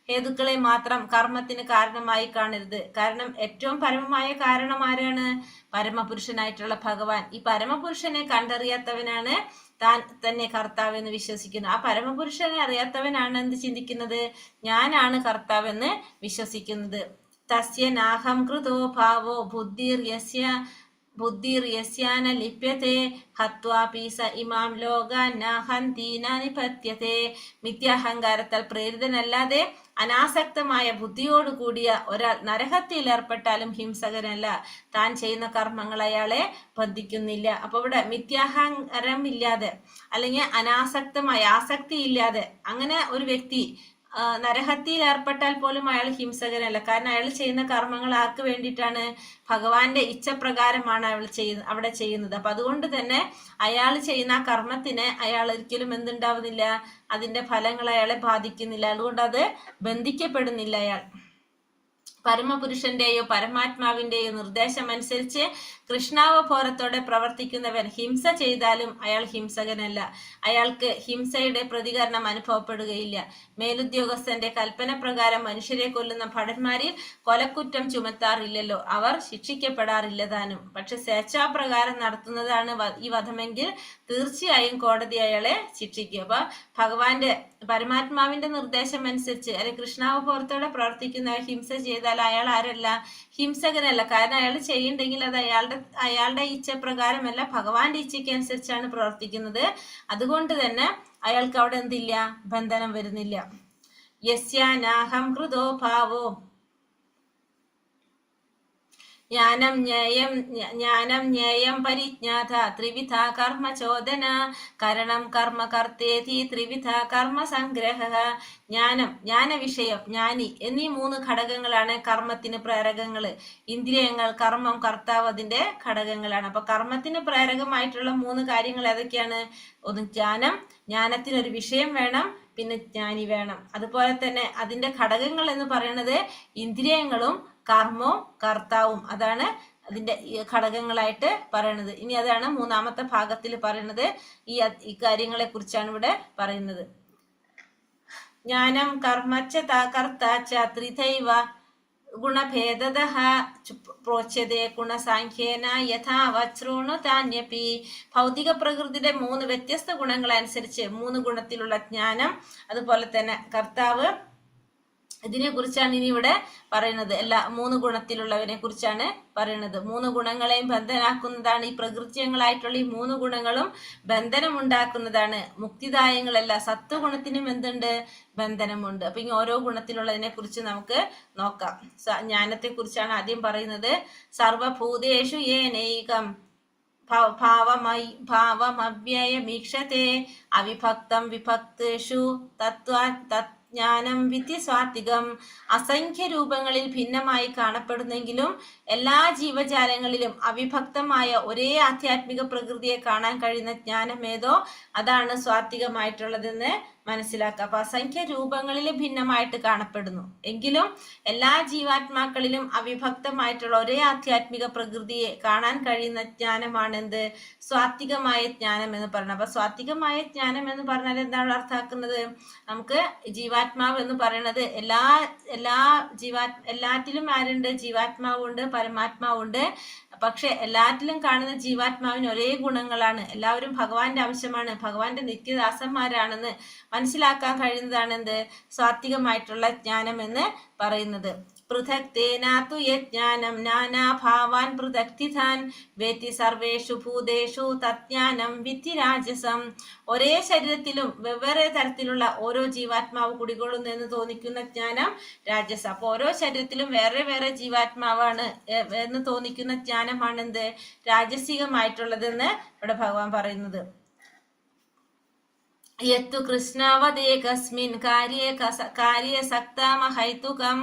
ഹേതുക്കളെ മാത്രം കർമ്മത്തിന് കാരണമായി കാണരുത്. കാരണം ഏറ്റവും പരമമായ കാരണം ആരാണ്, പരമപുരുഷനായിട്ടുള്ള ഭഗവാൻ. ഈ പരമപുരുഷനെ കണ്ടറിയാത്തവനാണ് താൻ തന്നെ കർത്താവ് എന്ന് വിശ്വസിക്കുന്നത്. ആ പരമപുരുഷനെ അറിയാത്തവനാണ് എന്ത് ചിന്തിക്കുന്നത്, ഞാനാണ് കർത്താവ് എന്ന് വിശ്വസിക്കുന്നത്. തസ്യ നാഹം കൃതോ ഭാവോ ബുദ്ധിർയസ്യാന ലിപ്യത്തെ ഹത്വാപി സ ഇമാം ലോകാൻ നാഹന്തീന നിപത്യത്തെ. മിഥ്യാഹങ്കാരത്താൽ പ്രേരിതനല്ലാതെ അനാസക്തമായ ബുദ്ധിയോട് കൂടിയ ഒരാൾ നരഹത്യയിൽ ഏർപ്പെട്ടാലും ഹിംസകനല്ല. താൻ ചെയ്യുന്ന കർമ്മങ്ങൾ അയാളെ ബന്ധിക്കുന്നില്ല. അപ്പൊ ഇവിടെ മിഥ്യാഹങ്കാരം ഇല്ലാതെ അല്ലെങ്കിൽ അനാസക്തമായ ആസക്തി ഇല്ലാതെ അങ്ങനെ ഒരു വ്യക്തി നരഹത്യയിൽ ഏർപ്പെട്ടാൽ പോലും അയാൾ ഹിംസകനല്ല. കാരണം അയാൾ ചെയ്യുന്ന കർമ്മങ്ങൾ ആർക്ക് വേണ്ടിയിട്ടാണ്, ഭഗവാന്റെ ഇച്ഛപ്രകാരമാണ് അവിടെ ചെയ്യുന്നത്. അപ്പൊ അതുകൊണ്ട് തന്നെ അയാൾ ചെയ്യുന്ന ആ കർമ്മത്തിന് അയാൾ ഒരിക്കലും എന്തുണ്ടാവുന്നില്ല, അതിന്റെ ഫലങ്ങൾ അയാളെ ബാധിക്കുന്നില്ല. അതുകൊണ്ട് അത് ബന്ധിക്കപ്പെടുന്നില്ല. അയാൾ പരമപുരുഷന്റെയോ പരമാത്മാവിന്റെയോ നിർദ്ദേശം അനുസരിച്ച് കൃഷ്ണാവബോധത്തോടെ പ്രവർത്തിക്കുന്നവൻ ഹിംസ ചെയ്താലും അയാൾ ഹിംസകനല്ല. അയാൾക്ക് ഹിംസയുടെ പ്രതികരണം അനുഭവപ്പെടുകയില്ല. മേലുദ്യോഗസ്ഥന്റെ കൽപ്പന പ്രകാരം മനുഷ്യരെ കൊല്ലുന്ന ഭടന്മാരിൽ കൊലക്കുറ്റം ചുമത്താറില്ലല്ലോ, അവർ ശിക്ഷിക്കപ്പെടാറില്ല താനും. പക്ഷെ സ്വേച്ഛാപ്രകാരം നടത്തുന്നതാണ് ഈ വധമെങ്കിൽ തീർച്ചയായും കോടതി അയാളെ ശിക്ഷിക്കും. അപ്പൊ ഭഗവാന്റെ പരമാത്മാവിന്റെ നിർദ്ദേശം അനുസരിച്ച് അല്ലെങ്കിൽ കൃഷ്ണാവബോധത്തോടെ പ്രവർത്തിക്കുന്ന ഹിംസ ചെയ്താൽ അയാൾ ആരല്ല, ഹിംസകനല്ല. കാരണം അയാൾ ചെയ്യുന്നുണ്ടെങ്കിൽ അത് അയാളുടെ ഇച്ഛപ്രകാരമല്ല, ഭഗവാന്റെ ഇച്ഛയ്ക്ക് അനുസരിച്ചാണ് പ്രവർത്തിക്കുന്നത്. അതുകൊണ്ട് തന്നെ അയാൾക്ക് അവിടെ എന്തില്ല, ബന്ധനം വരുന്നില്ല. യസ്യാനാഹം കൃതോ ഭാവോ ജ്ഞാനം ജ്ഞേയം പരിജ്ഞാത ത്രിവിധ കർമ്മ ചോദന കരണം കർമ്മ കർത്തേതി ത്രിവിധ കർമ്മ സംഗ്രഹ. ജ്ഞാനവിഷയം, ജ്ഞാനി എന്നീ 3 ഘടകങ്ങളാണ് കർമ്മത്തിന് പ്രേരകങ്ങള്. ഇന്ദ്രിയങ്ങൾ, കർമ്മം, കർത്താവ് അതിന്റെ ഘടകങ്ങളാണ്. അപ്പൊ കർമ്മത്തിന് പ്രേരകമായിട്ടുള്ള 3 കാര്യങ്ങൾ ഏതൊക്കെയാണ്, ഒന്ന് ജ്ഞാനം, ജ്ഞാനത്തിനൊരു വിഷയം വേണം, പിന്നെ ജ്ഞാനി വേണം. അതുപോലെ തന്നെ അതിന്റെ ഘടകങ്ങൾ എന്ന് പറയുന്നത് ഇന്ദ്രിയങ്ങളും കർമ്മവും കർത്താവും. അതാണ് അതിന്റെ ഘടകങ്ങളായിട്ട് പറയുന്നത്. ഇനി അതാണ് 3ാമത്തെ ഭാഗത്തിൽ പറയുന്നത്. ഈ കാര്യങ്ങളെ കുറിച്ചാണ് ഇവിടെ പറയുന്നത്. ജ്ഞാനം കർമ്മച്ച കർത്താച്ച ത്രിധൈവ ഗുണഭേദതഃ പ്രോച്യതേ ഗുണസാഖ്യേന യഥാ വച്രൂണു താന്യപി. ഭൗതിക പ്രകൃതിയുടെ 3 വ്യത്യസ്ത ഗുണങ്ങളനുസരിച്ച് 3 ഗുണത്തിലുള്ള ജ്ഞാനം, അതുപോലെ തന്നെ കർത്താവ്, ഇതിനെ കുറിച്ചാണ് ഇനി ഇവിടെ പറയുന്നത്. 3 ഗുണത്തിലുള്ളവനെ കുറിച്ചാണ് പറയുന്നത്. 3 ഗുണങ്ങളെയും ബന്ധനാക്കുന്നതാണ് ഈ പ്രകൃത്യങ്ങളായിട്ടുള്ള ഈ 3 ഗുണങ്ങളും ബന്ധനമുണ്ടാക്കുന്നതാണ്. മുക്തിദായങ്ങളല്ല. സത്വഗുണത്തിനും എന്തുണ്ട്, ബന്ധനമുണ്ട്. അപ്പൊ ഇനി ഓരോ ഗുണത്തിലുള്ളതിനെ കുറിച്ച് നമുക്ക് നോക്കാം. ജ്ഞാനത്തെ കുറിച്ചാണ് ആദ്യം പറയുന്നത്. സർവഭൂതേഷു യേനൈകം ഭാവമവ്യയമീക്ഷത്തെ അവിഭക്തം വിഭക്തേഷു ജ്ഞാനം വിധി സ്വാത്വികം. അസംഖ്യ രൂപങ്ങളിൽ ഭിന്നമായി കാണപ്പെടുന്നെങ്കിലും എല്ലാ ജീവജാലങ്ങളിലും അവിഭക്തമായ ഒരേ ആധ്യാത്മിക പ്രകൃതിയെ കാണാൻ കഴിയുന്ന ജ്ഞാനം ഏതോ അതാണ് സ്വാത്വികമായിട്ടുള്ളതെന്ന് മനസ്സിലാക്കുക. അപ്പൊ അസംഖ്യ രൂപങ്ങളിൽ ഭിന്നമായിട്ട് കാണപ്പെടുന്നു എങ്കിലും എല്ലാ ജീവാത്മാക്കളിലും അവിഭക്തമായിട്ടുള്ള ഒരേ ആധ്യാത്മിക പ്രകൃതിയെ കാണാൻ കഴിയുന്ന ജ്ഞാനമാണ് എന്ത്? സ്വാത്വികമായ ജ്ഞാനം എന്ന് പറയുന്നത്. അപ്പൊ സ്വാത്വികമായ ജ്ഞാനം എന്ന് പറഞ്ഞാൽ എന്താണ് അർത്ഥാക്കുന്നത്? നമുക്ക് ജീവാത്മാവ് എന്ന് പറയുന്നത് എല്ലാറ്റിലും ആരുണ്ട്? ജീവാത്മാവുണ്ട്, പരമാത്മാവുണ്ട്. പക്ഷെ എല്ലാറ്റിലും കാണുന്ന ജീവാത്മാവിന് ഒരേ ഗുണങ്ങളാണ്. എല്ലാവരും ഭഗവാന്റെ അംശമാണ്, ഭഗവാന്റെ നിത്യദാസന്മാരാണെന്ന് മനസ്സിലാക്കാൻ കഴിയുന്നതാണ് എന്ത്? സ്വാത്വികമായിട്ടുള്ള ജ്ഞാനം എന്ന് പറയുന്നത്. പൃഥക് തേനാതു യജ്ഞാനം നാനാഭാവാൻ പൃഥക്തിധാൻ വേത്തി സർവേഷു ഭൂതേഷു തജ്ഞാനം വിധി രാജസം. ഒരേ ശരീരത്തിലും വെവ്വേറെ തരത്തിലുള്ള ഓരോ ജീവാത്മാവ് കുടികൊള്ളുന്നു എന്ന് തോന്നിക്കുന്ന ജ്ഞാനം രാജസം. അപ്പൊ ഓരോ ശരീരത്തിലും വേറെ വേറെ ജീവാത്മാവാണ് എന്ന് തോന്നിക്കുന്ന ജ്ഞാനമാണ് എന്ത്? രാജസികമായിട്ടുള്ളതെന്ന് ഇവിടെ ഭഗവാൻ പറയുന്നത്. യത്തു കൃഷ്ണാവതേകസ്മിൻ കാര്യേ സക്താമഹൈതുകം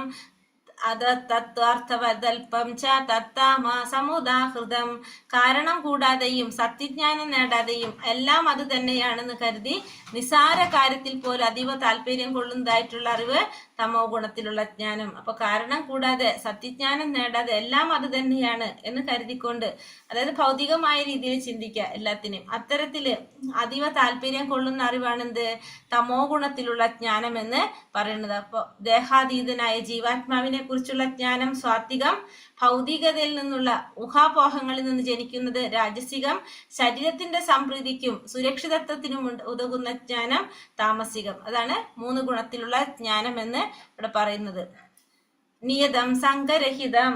അതത്തത്വാർത്ഥവദൽപം ച തത്താമ സമുദാഹൃതം. കാരണം കൂടാതെയും സത്യജ്ഞാനം നേടാതെയും എല്ലാം അത് തന്നെയാണെന്ന് കരുതി നിസാര കാര്യത്തിൽ പോലും അതീവ താല്പര്യം കൊള്ളുന്നതായിട്ടുള്ള അറിവ് തമോ ഗുണത്തിലുള്ള ജ്ഞാനം. അപ്പൊ കാരണം കൂടാതെ സത്യജ്ഞാനം നേടാതെ എല്ലാം അത് തന്നെയാണ് എന്ന് കരുതിക്കൊണ്ട്, അതായത് ഭൗതികമായ രീതിയിൽ ചിന്തിക്കുക എല്ലാത്തിനും, അത്തരത്തില് അതീവ താല്പര്യം കൊള്ളുന്ന അറിവാണെന്ത്? തമോ ഗുണത്തിലുള്ള ജ്ഞാനം എന്ന് പറയുന്നത്. അപ്പൊ ദേഹാതീതനായ ജീവാത്മാവിനെ കുറിച്ചുള്ള ജ്ഞാനം സ്വാത്വികം, ഭൗതികതയിൽ നിന്നുള്ള ഊഹാപോഹങ്ങളിൽ നിന്ന് ജനിക്കുന്നത് രാജസികം, ശരീരത്തിന്റെ സംപ്രീതിക്കും സുരക്ഷിതത്വത്തിനും ഉതകുന്ന ജ്ഞാനം താമസികം. അതാണ് 3 ഗുണത്തിലുള്ള ജ്ഞാനം എന്ന് ഇവിടെ പറയുന്നത്. നിയതം സംഘരഹിതം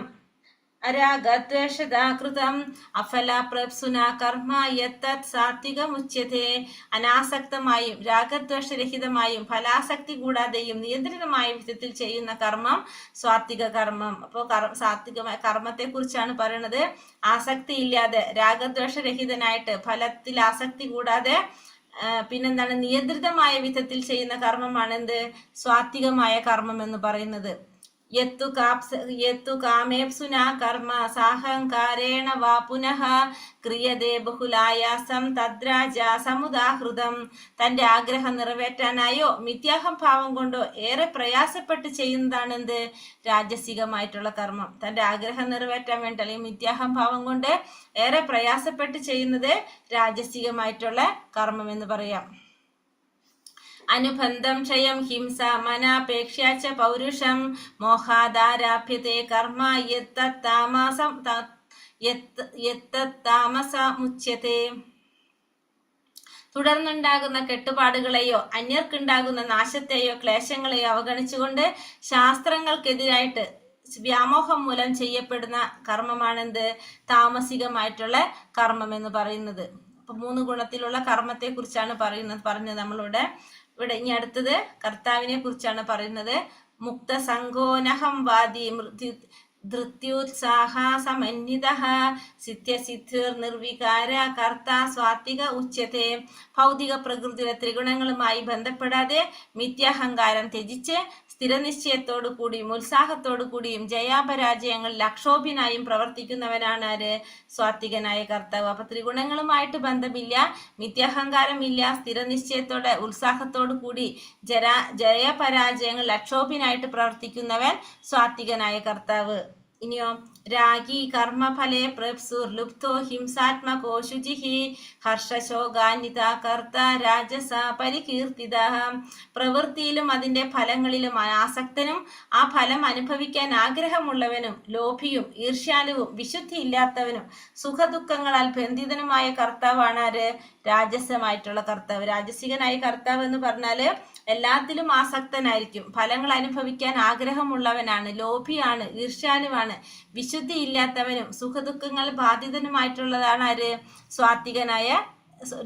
അരാഗദ്വേഷദാകൃതം അഫലപ്രപ്സുന കർമ്മ യത്തത് സാത്വികമുച്യതേ. അനാസക്തമായും രാഗദ്വേഷരഹിതമായും ഫലാസക്തി കൂടാതെയും നിയന്ത്രിതമായ വിധത്തിൽ ചെയ്യുന്ന കർമ്മം സ്വാത്വിക കർമ്മം. അപ്പോൾ സാത്വികമായ കർമ്മത്തെ കുറിച്ചാണ് പറയുന്നത്. ആസക്തി ഇല്ലാതെ രാഗദ്വേഷരഹിതനായിട്ട് ഫലത്തിൽ ആസക്തി കൂടാതെ പിന്നെന്താണ്? നിയന്ത്രിതമായ വിധത്തിൽ ചെയ്യുന്ന കർമ്മമാണ് എന്ത്? സ്വാത്വികമായ കർമ്മം എന്ന് പറയുന്നത്. യത്തു കാമേപ്സുനാ കർമ്മ സാഹങ്കാരേണ വാ പുനഃ ക്രിയതേ ബഹുലായാസം തദ്രാജ സമുദാഹൃതം. തന്റെ ആഗ്രഹം നിറവേറ്റാനായോ മിഥ്യാഹംഭാവം കൊണ്ടോ ഏറെ പ്രയാസപ്പെട്ട് ചെയ്യുന്നതാണ് എന്ത്? രാജസികമായിട്ടുള്ള കർമ്മം. തന്റെ ആഗ്രഹം നിറവേറ്റാൻ വേണ്ടി അല്ലെങ്കിൽ മിഥ്യാഹംഭാവം കൊണ്ട് ഏറെ പ്രയാസപ്പെട്ട് ചെയ്യുന്നത് രാജസികമായിട്ടുള്ള കർമ്മം എന്ന് പറയാം. അനുബന്ധം ക്ഷയം ഹിംസ മനാപേക്ഷ പൗരുഷം മോഹാദാരാഭ്യത്തെ കർമ്മ യത്തത്താമസമുച്യത്തെ. തുടർന്നുണ്ടാകുന്ന കെട്ടുപാടുകളെയോ അന്യർക്കുണ്ടാകുന്ന നാശത്തെയോ ക്ലേശങ്ങളെയോ അവഗണിച്ചുകൊണ്ട് ശാസ്ത്രങ്ങൾക്കെതിരായിട്ട് വ്യാമോഹം മൂലം ചെയ്യപ്പെടുന്ന കർമ്മമാണെന്ത്? താമസികമായിട്ടുള്ള കർമ്മം എന്ന് പറയുന്നത്. അപ്പൊ 3 ഗുണത്തിലുള്ള കർമ്മത്തെ കുറിച്ചാണ് പറഞ്ഞത് നമ്മളിവിടെ. ഇനി അടുത്തത് കർത്താവിനെ കുറിച്ചാണ് പറയുന്നത്. മുക്ത സംഘോനഹം വാദി ധൃത്യുത്സാഹ സമന്വിതഃ സിദ്ധ്യസിദ്ധിർ നിർവികാര കർത്ത സ്വാത്വിക ഉച്യത്തെ. ഭൗതിക പ്രകൃതിയുടെ ത്രിഗുണങ്ങളുമായി ബന്ധപ്പെടാതെ മിഥ്യാഹങ്കാരം ത്യജിച്ച് സ്ഥിരനിശ്ചയത്തോടു കൂടിയും ഉത്സാഹത്തോടു കൂടിയും ജയാപരാജയങ്ങളിൽ അക്ഷോഭ്യനായും പ്രവർത്തിക്കുന്നവനാണ് ആര്? സ്വാത്വികനായ കർത്താവ്. അപ്പൊ ത്രിഗുണങ്ങളുമായിട്ട് ബന്ധമില്ല, മിഥ്യാഹങ്കാരം ഇല്ല, സ്ഥിരനിശ്ചയത്തോടെ ഉത്സാഹത്തോടു കൂടി ജയപരാജയങ്ങളിൽ അക്ഷോഭ്യനായിട്ട് പ്രവർത്തിക്കുന്നവൻ സ്വാത്വികനായ കർത്താവ്. ഇനിയോ രാഗി കർമ്മഫലേ പ്രപ്സുർ ലുപ്തോ ഹിംസാത്മകോ ശുചിഹി ഹർഷശോകാന്വിത കർത്ത രാജസ പരികീർത്തിത. പ്രവൃത്തിയിലും അതിന്റെ ഫലങ്ങളിലും ആസക്തനും ആ ഫലം അനുഭവിക്കാൻ ആഗ്രഹമുള്ളവനും ലോഭിയും ഈർഷ്യാലുവും വിശുദ്ധി ഇല്ലാത്തവനും സുഖദുഃഖങ്ങളാൽ ബന്ധിതനുമായ കർത്താവാണ് ആര്? രാജസമായിട്ടുള്ള കർത്താവ്. രാജസികനായ കർത്താവ് എന്ന് പറഞ്ഞാല് എല്ലാത്തിലും ആസക്തനായിരിക്കും, ഫലങ്ങൾ അനുഭവിക്കാൻ ആഗ്രഹമുള്ളവനാണ്, ലോഭിയാണ്, ഈർഷ്യാലുവാണ്, വിശുദ്ധി ഇല്ലാത്തവനും സുഖദുഃഖങ്ങൾ ബാധിതനുമായിട്ടുള്ളതാണ് ആര്? സ്വാത്വികനായ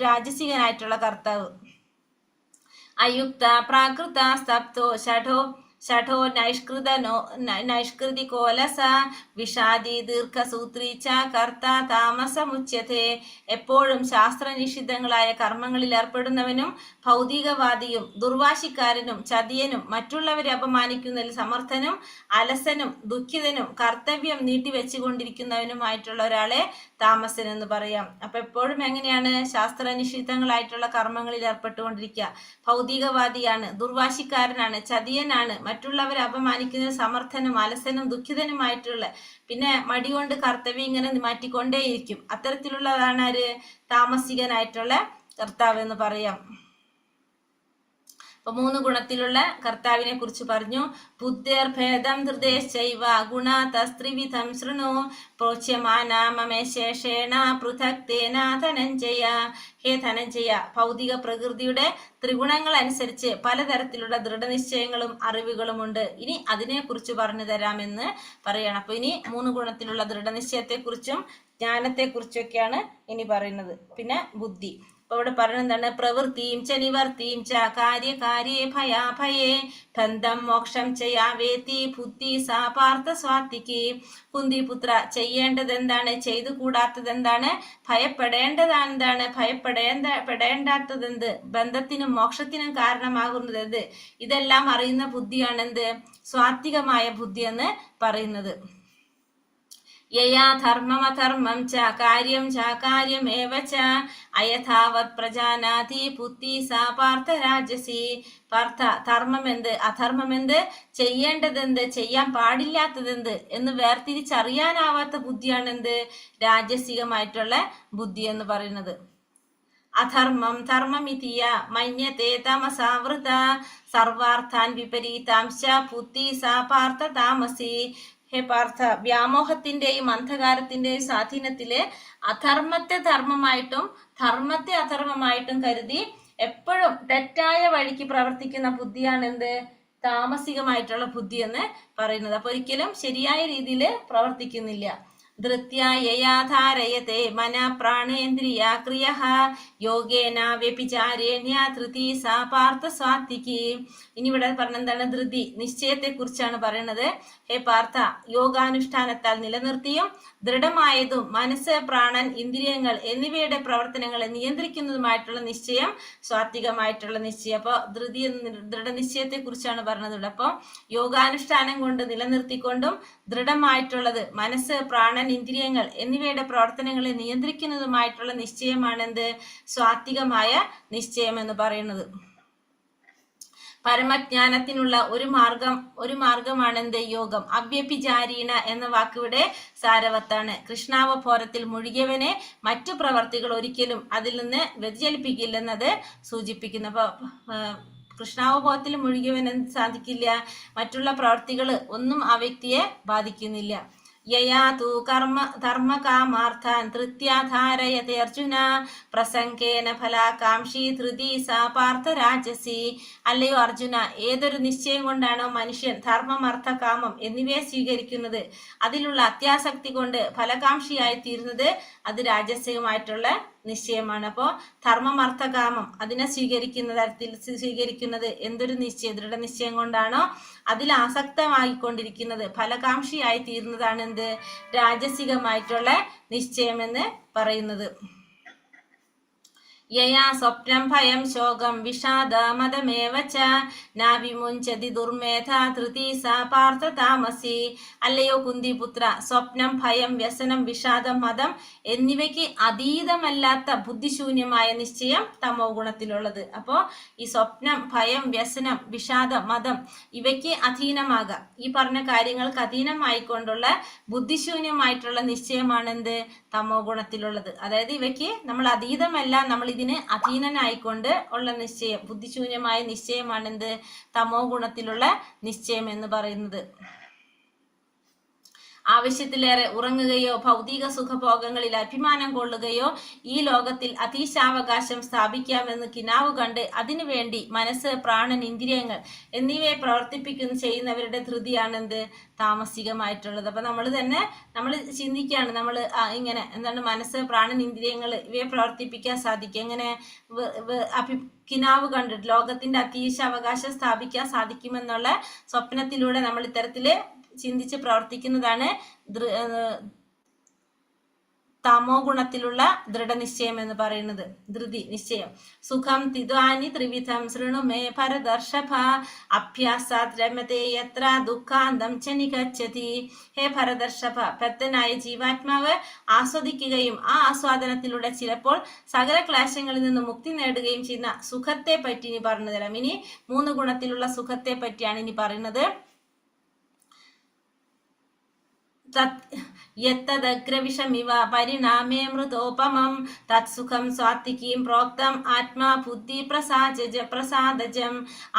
രാജസികനായിട്ടുള്ള കർത്താവ്. അയുക്ത പ്രാകൃത സ്തബ്ധോ ഷഠോ ഷഠോ നൈഷ്കൃതികോലസ വിഷാദി ദീർഘസൂത്രി ച കർത്ത താമസമുച്യത്തെ. എപ്പോഴും ശാസ്ത്രനിഷിദ്ധങ്ങളായ കർമ്മങ്ങളിൽ ഏർപ്പെടുന്നവനും ഭൗതികവാദിയും ദുർവാശിക്കാരനും ചതിയനും മറ്റുള്ളവരെ അപമാനിക്കുന്നതിൽ സമർത്ഥനും അലസനും ദുഃഖിതനും കർത്തവ്യം നീട്ടിവെച്ചുകൊണ്ടിരിക്കുന്നവനുമായിട്ടുള്ള ഒരാളെ താമസൻ എന്ന് പറയാം. അപ്പൊ എപ്പോഴും എങ്ങനെയാണ്? ശാസ്ത്രനിഷിദ്ധങ്ങളായിട്ടുള്ള കർമ്മങ്ങളിൽ ഏർപ്പെട്ടുകൊണ്ടിരിക്കുക. ഭൗതികവാദിയാണ്, ദുർവാശിക്കാരനാണ്, ചതിയനാണ്, മറ്റുള്ളവരെ അപമാനിക്കുന്ന സമർത്ഥനും അലസനും ദുഃഖിതനുമായിട്ടുള്ള, പിന്നെ മടികൊണ്ട് കർത്തവ്യം ഇങ്ങനെ മാറ്റിക്കൊണ്ടേയിരിക്കും. അത്തരത്തിലുള്ളതാണ് ആര്? താമസികനായിട്ടുള്ള കർത്താവ് എന്ന് പറയാം. അപ്പൊ 3 ഗുണത്തിലുള്ള കർത്താവിനെ കുറിച്ച് പറഞ്ഞു. ബുദ്ധേർ ഭേദം ഹൃദയശ്ചൈവ ഗുണാതസ്ത്രിവിധം ശൃണു പ്രോച്യമാനാമേശേഷേണ പൃഥക് തേന ധനഞ്ജയ. ഹേ ധനഞ്ജയ, ഭൗതിക പ്രകൃതിയുടെ ത്രിഗുണങ്ങൾ അനുസരിച്ച് പലതരത്തിലുള്ള ദൃഢനിശ്ചയങ്ങളും അറിവുകളുമുണ്ട്. ഇനി അതിനെക്കുറിച്ച് പറഞ്ഞു തരാമെന്ന് പറയണം. അപ്പൊ ഇനി 3 ഗുണത്തിലുള്ള ദൃഢനിശ്ചയത്തെക്കുറിച്ചും ജ്ഞാനത്തെക്കുറിച്ചൊക്കെയാണ് ഇനി പറയുന്നത്. പിന്നെ ബുദ്ധി. അപ്പൊ ഇവിടെ പറയുന്നത് എന്താണ്? പ്രവൃത്തിയും ച നിവർത്തിയും ച കാര്യകാര്യേ ഭയാഭയേ ബന്ധം മോക്ഷം ചെയ്യാവേത്തി ബുദ്ധി സാ പാർത്ഥ സ്വാത്തിക്ക്. കുന്തിപുത്ര, ചെയ്യേണ്ടത് എന്താണ്, ചെയ്തു കൂടാത്തത് എന്താണ്, ഭയപ്പെടേണ്ടതാണ് പെടേണ്ടാത്തതെന്ത്, ബന്ധത്തിനും മോക്ഷത്തിനും കാരണമാകുന്നത് എന്ത്, ഇതെല്ലാം അറിയുന്ന ബുദ്ധിയാണ് എന്ത്? സ്വാത്വികമായ ബുദ്ധി എന്ന് പറയുന്നത്. യയാ ധർമ്മമധർമ്മം ച കാര്യം ചാകാര്യമേവ ച അയഥാവത് പ്രജാനാതി ബുദ്ധി സാ പാർത്ഥ രാജസി. പാർത്ഥ, ധർമ്മമെന്ത് അധർമ്മമെന്ത്, ചെയ്യേണ്ടതെന്ത് ചെയ്യാൻ പാടില്ലാത്തതെന്ത് എന്ന് വേർതിരിച്ചറിയാനാവാത്ത ബുദ്ധിയാണ് എന്ത്? രാജസികമായിട്ടുള്ള ബുദ്ധി എന്ന് പറയുന്നത്. അധർമ്മം ധർമ്മമിതിയ മന്യത്തെ തമസാവൃത സർവാർത്ഥാൻ വിപരീതാംശ ബുദ്ധി സാ പാർത്ഥ താമസി. ഹേ പാർത്ഥ, വ്യാമോഹത്തിന്റെയും അന്ധകാരത്തിന്റെയും സ്വാധീനത്തില് അധർമ്മത്തെ ധർമ്മമായിട്ടും ധർമ്മത്തെ അധർമ്മമായിട്ടും കരുതി എപ്പോഴും തെറ്റായ വഴിക്ക് പ്രവർത്തിക്കുന്ന ബുദ്ധിയാണ് എന്ത്? താമസികമായിട്ടുള്ള ബുദ്ധി എന്ന് പറയുന്നത്. അപ്പൊ ഒരിക്കലും ശരിയായ രീതിയിൽ പ്രവർത്തിക്കുന്നില്ല. ധൃത്യ യയാ ധാരയത്തെ മന പ്രാണേന്ദ്രിയ ക്രിയഃ യോഗേന വ്യഭിചാരേണ്യ ധൃതി സാ പാർത്ഥ സ്വാത്വികി. ഇനി ഇവിടെ പറഞ്ഞെന്താണ്? ധൃതി, നിശ്ചയത്തെ കുറിച്ചാണ് പറയുന്നത്. ഹേ പാർത്ഥ, യോഗാനുഷ്ഠാനത്താൽ നിലനിർത്തിയും ദൃഢമായതും മനസ്സ്, പ്രാണൻ, ഇന്ദ്രിയങ്ങൾ എന്നിവയുടെ പ്രവർത്തനങ്ങളെ നിയന്ത്രിക്കുന്നതുമായിട്ടുള്ള നിശ്ചയം സ്വാത്വികമായിട്ടുള്ള നിശ്ചയം. അപ്പൊ ധൃതി ദൃഢനിശ്ചയത്തെ കുറിച്ചാണ് പറഞ്ഞത്. അപ്പൊ യോഗാനുഷ്ഠാനം കൊണ്ട് നിലനിർത്തിക്കൊണ്ടും ദൃഢമായിട്ടുള്ളത് മനസ്സ്, പ്രാണൻ, ഇന്ദ്രിയങ്ങൾ എന്നിവയുടെ പ്രവർത്തനങ്ങളെ നിയന്ത്രിക്കുന്നതുമായിട്ടുള്ള നിശ്ചയമാണ് എന്ത്? സ്വാത്വികമായ നിശ്ചയം എന്ന് പറയുന്നത്. പരമജ്ഞാനത്തിനുള്ള ഒരു മാർഗമാണ് എന്ത്? യോഗം. അവ്യഭിചാരീണ എന്ന വാക്കിവിടെ സാരവത്താണ്. കൃഷ്ണാവബോധത്തിൽ മുഴുകിയവനെ മറ്റു പ്രവർത്തികൾ ഒരിക്കലും അതിൽ നിന്ന് വ്യതിചലിപ്പിക്കില്ലെന്നത് സൂചിപ്പിക്കുന്നു. അപ്പൊ കൃഷ്ണാവബോധത്തിൽ മുഴുകിയവന് സാധിക്കില്ല, മറ്റുള്ള പ്രവർത്തികൾ ഒന്നും ആ വ്യക്തിയെ ബാധിക്കുന്നില്ല. യയാ തു ധർമ്മകാമാർത്ഥാൻ ധൃത്യാ ധാരയത്തെ അർജുന പ്രസംഗേന ഫലാകാംക്ഷി ധൃതി സാ പാർത്ഥ രാജസി. അല്ലയോ അർജുന, ഏതൊരു നിശ്ചയം കൊണ്ടാണോ മനുഷ്യൻ ധർമ്മം, അർത്ഥ, കാമം എന്നിവയെ സ്വീകരിക്കുന്നത്, അതിലുള്ള അത്യാസക്തി കൊണ്ട് ഫലകാംക്ഷിയായി തീരുന്നത്, അത് രാജസികമായിട്ടുള്ള നിശ്ചയമാണ്. അപ്പോ ധർമ്മം, അർത്ഥ, കാമം അതിനെ സ്വീകരിക്കുന്നത് എന്തൊരു നിശ്ചയം, ദൃഢനിശ്ചയം കൊണ്ടാണോ അതിൽ ആസക്തമായിക്കൊണ്ടിരിക്കുന്നത്, ഫലകാംക്ഷിയായി തീരുന്നതാണ് എന്ത്? രാജസികമായിട്ടുള്ള നിശ്ചയം എന്ന് പറയുന്നത്. യയാ സ്വപ്നം ഭയം ശോകം വിഷാദ മതമേവ ച നാവിമുഞ്ചതി ദുർമേധ ധൃതി സാ പാർത്ഥ താമസി. അല്ലയോ കുന്തിപുത്ര, സ്വപ്നം, ഭയം, വ്യസനം, വിഷാദം, മതം എന്നിവയ്ക്ക് അതീതമല്ലാത്ത ബുദ്ധിശൂന്യമായ നിശ്ചയം തമോ ഗുണത്തിലുള്ളത്. അപ്പോ ഈ സ്വപ്നം, ഭയം, വ്യസനം, വിഷാദം, മതം ഇവയ്ക്ക് അധീനമാകാം. ഈ പറഞ്ഞ കാര്യങ്ങൾക്ക് അധീനമായിക്കൊണ്ടുള്ള ബുദ്ധിശൂന്യമായിട്ടുള്ള നിശ്ചയമാണ് എന്ത്? തമോ ഗുണത്തിലുള്ളത്. അതായത് ഇവയ്ക്ക് നമ്മൾ അതീതമല്ല, നമ്മൾ ഇതിന് അധീനനായിക്കൊണ്ട് ഉള്ള നിശ്ചയം, ബുദ്ധിശൂന്യമായ നിശ്ചയമാണ് എന്ത്? തമോ ഗുണത്തിലുള്ള നിശ്ചയം എന്ന് പറയുന്നത്. ആവശ്യത്തിലേറെ ഉറങ്ങുകയോ ഭൗതിക സുഖഭോഗങ്ങളിൽ അഭിമാനം കൊള്ളുകയോ ഈ ലോകത്തിൽ അതീശാവകാശം സ്ഥാപിക്കാമെന്ന് കിനാവ് കണ്ട് അതിനുവേണ്ടി മനസ്സ്, പ്രാണൻ, ഇന്ദ്രിയങ്ങൾ എന്നിവയെ പ്രവർത്തിപ്പിക്കുന്ന ചെയ്യുന്നവരുടെ ധൃതിയാണെന്ത്? താമസികമായിട്ടുള്ളത്. അപ്പൊ നമ്മൾ ചിന്തിക്കുകയാണ്, നമ്മൾ ഇങ്ങനെ എന്താണ് മനസ്സ്, പ്രാണൻ, ഇന്ദ്രിയങ്ങൾ ഇവയെ പ്രവർത്തിപ്പിക്കാൻ സാധിക്കും എങ്ങനെ? കിനാവ് കണ്ടിട്ട് ലോകത്തിന്റെ അതീശ അവകാശം സ്ഥാപിക്കാൻ സാധിക്കുമെന്നുള്ള സ്വപ്നത്തിലൂടെ നമ്മൾ ഇത്തരത്തില് ചിന്തിച്ച് പ്രവർത്തിക്കുന്നതാണ് തമോ ഗുണത്തിലുള്ള ദൃഢനിശ്ചയം എന്ന് പറയുന്നത്. ധൃതി, നിശ്ചയം. സുഖം തിദ്വാനി ത്രിവിധം ശൃണു മേ ഭരതർഷഭ അഭ്യാസാത് രമതേ യത്ര ദുഃഖാന്തം ച നിഗച്ഛതി. ഹേ ഭരതർഷഭ, ഭക്തനായ ജീവാത്മാവ് ആസ്വദിക്കുകയും ആ ആസ്വാദനത്തിലൂടെ ചിലപ്പോൾ സകല ക്ലേശങ്ങളിൽ നിന്ന് മുക്തി നേടുകയും ചെയ്യുന്ന സുഖത്തെ പറ്റി ഇനി പറഞ്ഞു തരാം. ഇനി 3 ഗുണത്തിലുള്ള സുഖത്തെ പറ്റിയാണ് ഇനി പറയുന്നത്. യത്തദഗ്രവിഷമിവ പരിണാമേ മൃതോപമം തത്സുഖം സ്വാത്വികീം പ്രോക്തം ആത്മാ ബുദ്ധി പ്രസാദജം.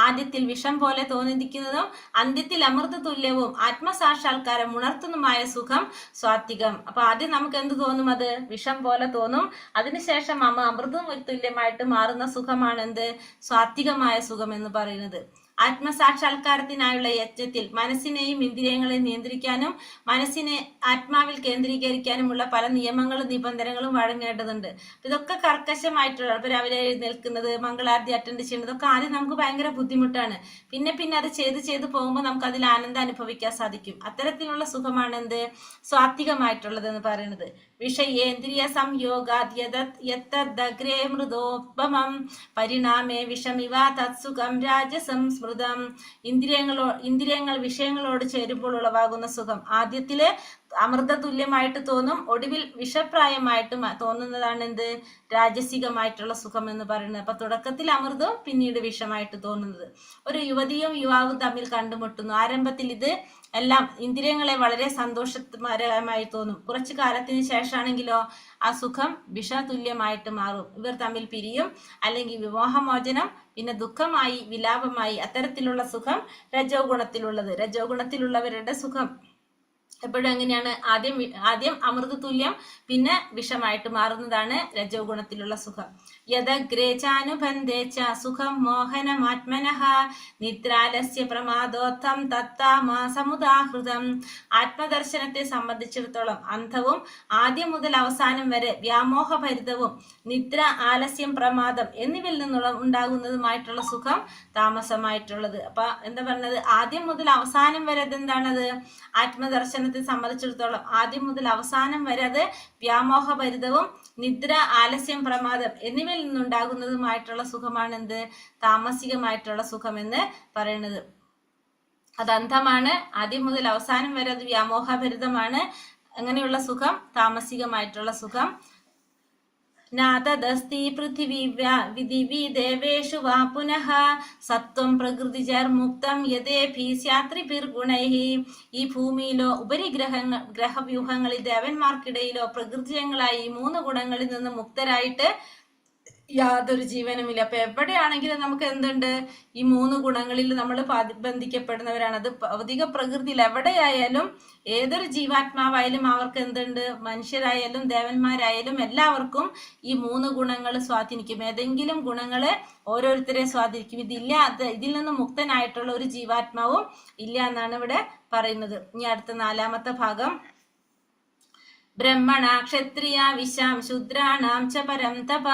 ആദ്യത്തിൽ വിഷം പോലെ തോന്നിയിരിക്കുന്നതും അന്ത്യത്തിൽ അമൃത തുല്യവും ആത്മസാക്ഷാത്കാരം ഉണർത്തുന്നതുമായ സുഖം സ്വാത്വികം. അപ്പൊ ആദ്യം നമുക്ക് എന്ത് തോന്നും? അത് വിഷം പോലെ തോന്നും. അതിനുശേഷം അമൃതം തുല്യമായിട്ട് മാറുന്ന സുഖമാണ് എന്ത്? സ്വാത്വികമായ സുഖം എന്ന് പറയുന്നത്. ആത്മസാക്ഷാത്കാരത്തിനായുള്ള യജ്ഞത്തിൽ മനസ്സിനെയും ഇന്ദ്രിയങ്ങളെയും നിയന്ത്രിക്കാനും മനസ്സിനെ ആത്മാവിൽ കേന്ദ്രീകരിക്കാനുമുള്ള പല നിയമങ്ങളും നിബന്ധനകളും വഴങ്ങേണ്ടതുണ്ട്. ഇതൊക്കെ കർക്കശമായിട്ടുള്ള, ഇപ്പൊ രാവിലെ എഴുന്നേൽക്കുന്നത്, മംഗളാരതി അറ്റൻഡ് ചെയ്യുന്നത് ഒക്കെ ആദ്യം നമുക്ക് ഭയങ്കര ബുദ്ധിമുട്ടാണ്. പിന്നെ അത് ചെയ്ത് പോകുമ്പോൾ നമുക്ക് അതിൽ ആനന്ദം അനുഭവിക്കാൻ സാധിക്കും. അത്തരത്തിലുള്ള സുഖമാണ് എന്ത്? സ്വാത്വികമായിട്ടുള്ളത് എന്ന് പറയുന്നത്. വിഷയേന്ദ്രിയ സംയോഗാത് യത്തദഗ്രേ മൃതോപമം പരിണാമേ വിഷമിവ തത്സുഖം രാജസം സ്മൃതം. ഇന്ദ്രിയങ്ങൾ വിഷയങ്ങളോട് ചേരുമ്പോൾ ഉളവാകുന്ന സുഖം ആദ്യത്തില് അമൃത തുല്യമായിട്ട് തോന്നും, ഒടുവിൽ വിഷപ്രായമായിട്ട് തോന്നുന്നതാണ് എന്ത്? രാജസികമായിട്ടുള്ള സുഖം എന്ന് പറയുന്നത്. അപ്പൊ തുടക്കത്തിൽ അമൃതവും പിന്നീട് വിഷമായിട്ട് തോന്നുന്നത്. ഒരു യുവതിയും യുവാവും തമ്മിൽ കണ്ടുമുട്ടുന്നു. ആരംഭത്തിൽ ഇത് എല്ലാം ഇന്ദ്രിയങ്ങളെ വളരെ സന്തോഷകരമായി തോന്നും. കുറച്ചു കാലത്തിന് ശേഷമാണെങ്കിലോ ആ സുഖം വിഷതുല്യമായിട്ട് മാറും. ഇവർ തമ്മിൽ പിരിയും, അല്ലെങ്കിൽ വിവാഹമോചനം, പിന്നെ ദുഃഖമായി, വിലാപമായി. അത്തരത്തിലുള്ള സുഖം രജോ ഗുണത്തിലുള്ളത്. രജോ ഗുണത്തിലുള്ളവരുടെ സുഖം എപ്പോഴും എങ്ങനെയാണ്? ആദ്യം അമൃത തുല്യം, പിന്നെ വിഷമായിട്ട് മാറുന്നതാണ് രജോ ഗുണത്തിലുള്ള സുഖം. യദഗ്രേചാനുബന്ധേച്ച സുഖം മോഹനമാത്മനഃ നിദ്രാലസ്യ പ്രമാദോത്ഥം തത്താമാ സമുദാഹൃതം. ആത്മദർശനത്തെ സംബന്ധിച്ചിടത്തോളം അന്ധവും ആദ്യം മുതൽ അവസാനം വരെ വ്യാമോഹഭരിതവും നിദ്ര, ആലസ്യം, പ്രമാദം എന്നിവയിൽ നിന്നുള്ള ഉണ്ടാകുന്നതുമായിട്ടുള്ള സുഖം താമസമായിട്ടുള്ളത്. അപ്പൊ എന്താ പറഞ്ഞത്? ആദ്യം മുതൽ അവസാനം വരെ അതെന്താണത്? ആത്മദർശനത്തെ സംബന്ധിച്ചിടത്തോളം ആദ്യം മുതൽ അവസാനം വരെ അത് വ്യാമോഹഭരിതവും നിദ്ര, ആലസ്യം, പ്രമാദം എന്നിവയിൽ നിന്നുണ്ടാകുന്നതുമായിട്ടുള്ള സുഖമാണ് എന്ത്? താമസികമായിട്ടുള്ള സുഖം എന്ന് പറയുന്നത്. അത് അന്ധമാണ്, ആദ്യം മുതൽ അവസാനം വരെ അത് വ്യാമോഹഭരിതമാണ്. അങ്ങനെയുള്ള സുഖം താമസികമായിട്ടുള്ള സുഖം. നാതദസ്തി പൃഥിവി ദേവേഷു വാ പുനഃ സത്വം പ്രകൃതിജർമുക്തം യഥേഭി സ്യാത്രിഭിർഗുണൈഹി. ഈ ഭൂമിയിലോ ഗ്രഹവ്യൂഹങ്ങളിൽ ദേവന്മാർക്കിടയിലോ പ്രകൃതിജങ്ങളായി 3 ഗുണങ്ങളിൽ നിന്ന് മുക്തരായിട്ട് യാതൊരു ജീവനുമില്ല. അപ്പൊ എവിടെയാണെങ്കിലും നമുക്ക് എന്തുണ്ട്? ഈ 3 ഗുണങ്ങളിൽ നമ്മൾ ബന്ധിക്കപ്പെടുന്നവരാണ്. അത് ഭൗതിക പ്രകൃതിയിൽ എവിടെയായാലും ഏതൊരു ജീവാത്മാവായാലും അവർക്ക് എന്തുണ്ട്? മനുഷ്യരായാലും ദേവന്മാരായാലും എല്ലാവർക്കും ഈ 3 ഗുണങ്ങൾ സ്വാധീനിക്കും. ഏതെങ്കിലും ഗുണങ്ങള് ഓരോരുത്തരെ സ്വാധീനിക്കും. ഇതിൽ നിന്ന് മുക്തനായിട്ടുള്ള ഒരു ജീവാത്മാവും ഇല്ല എന്നാണ് ഇവിടെ പറയുന്നത്. ഇനി അടുത്ത 4ാമത്തെ ഭാഗം. ബ്രഹ്മണ ക്ഷത്രിയ വിശാം ശൂദ്രാണാം ച പരം തപ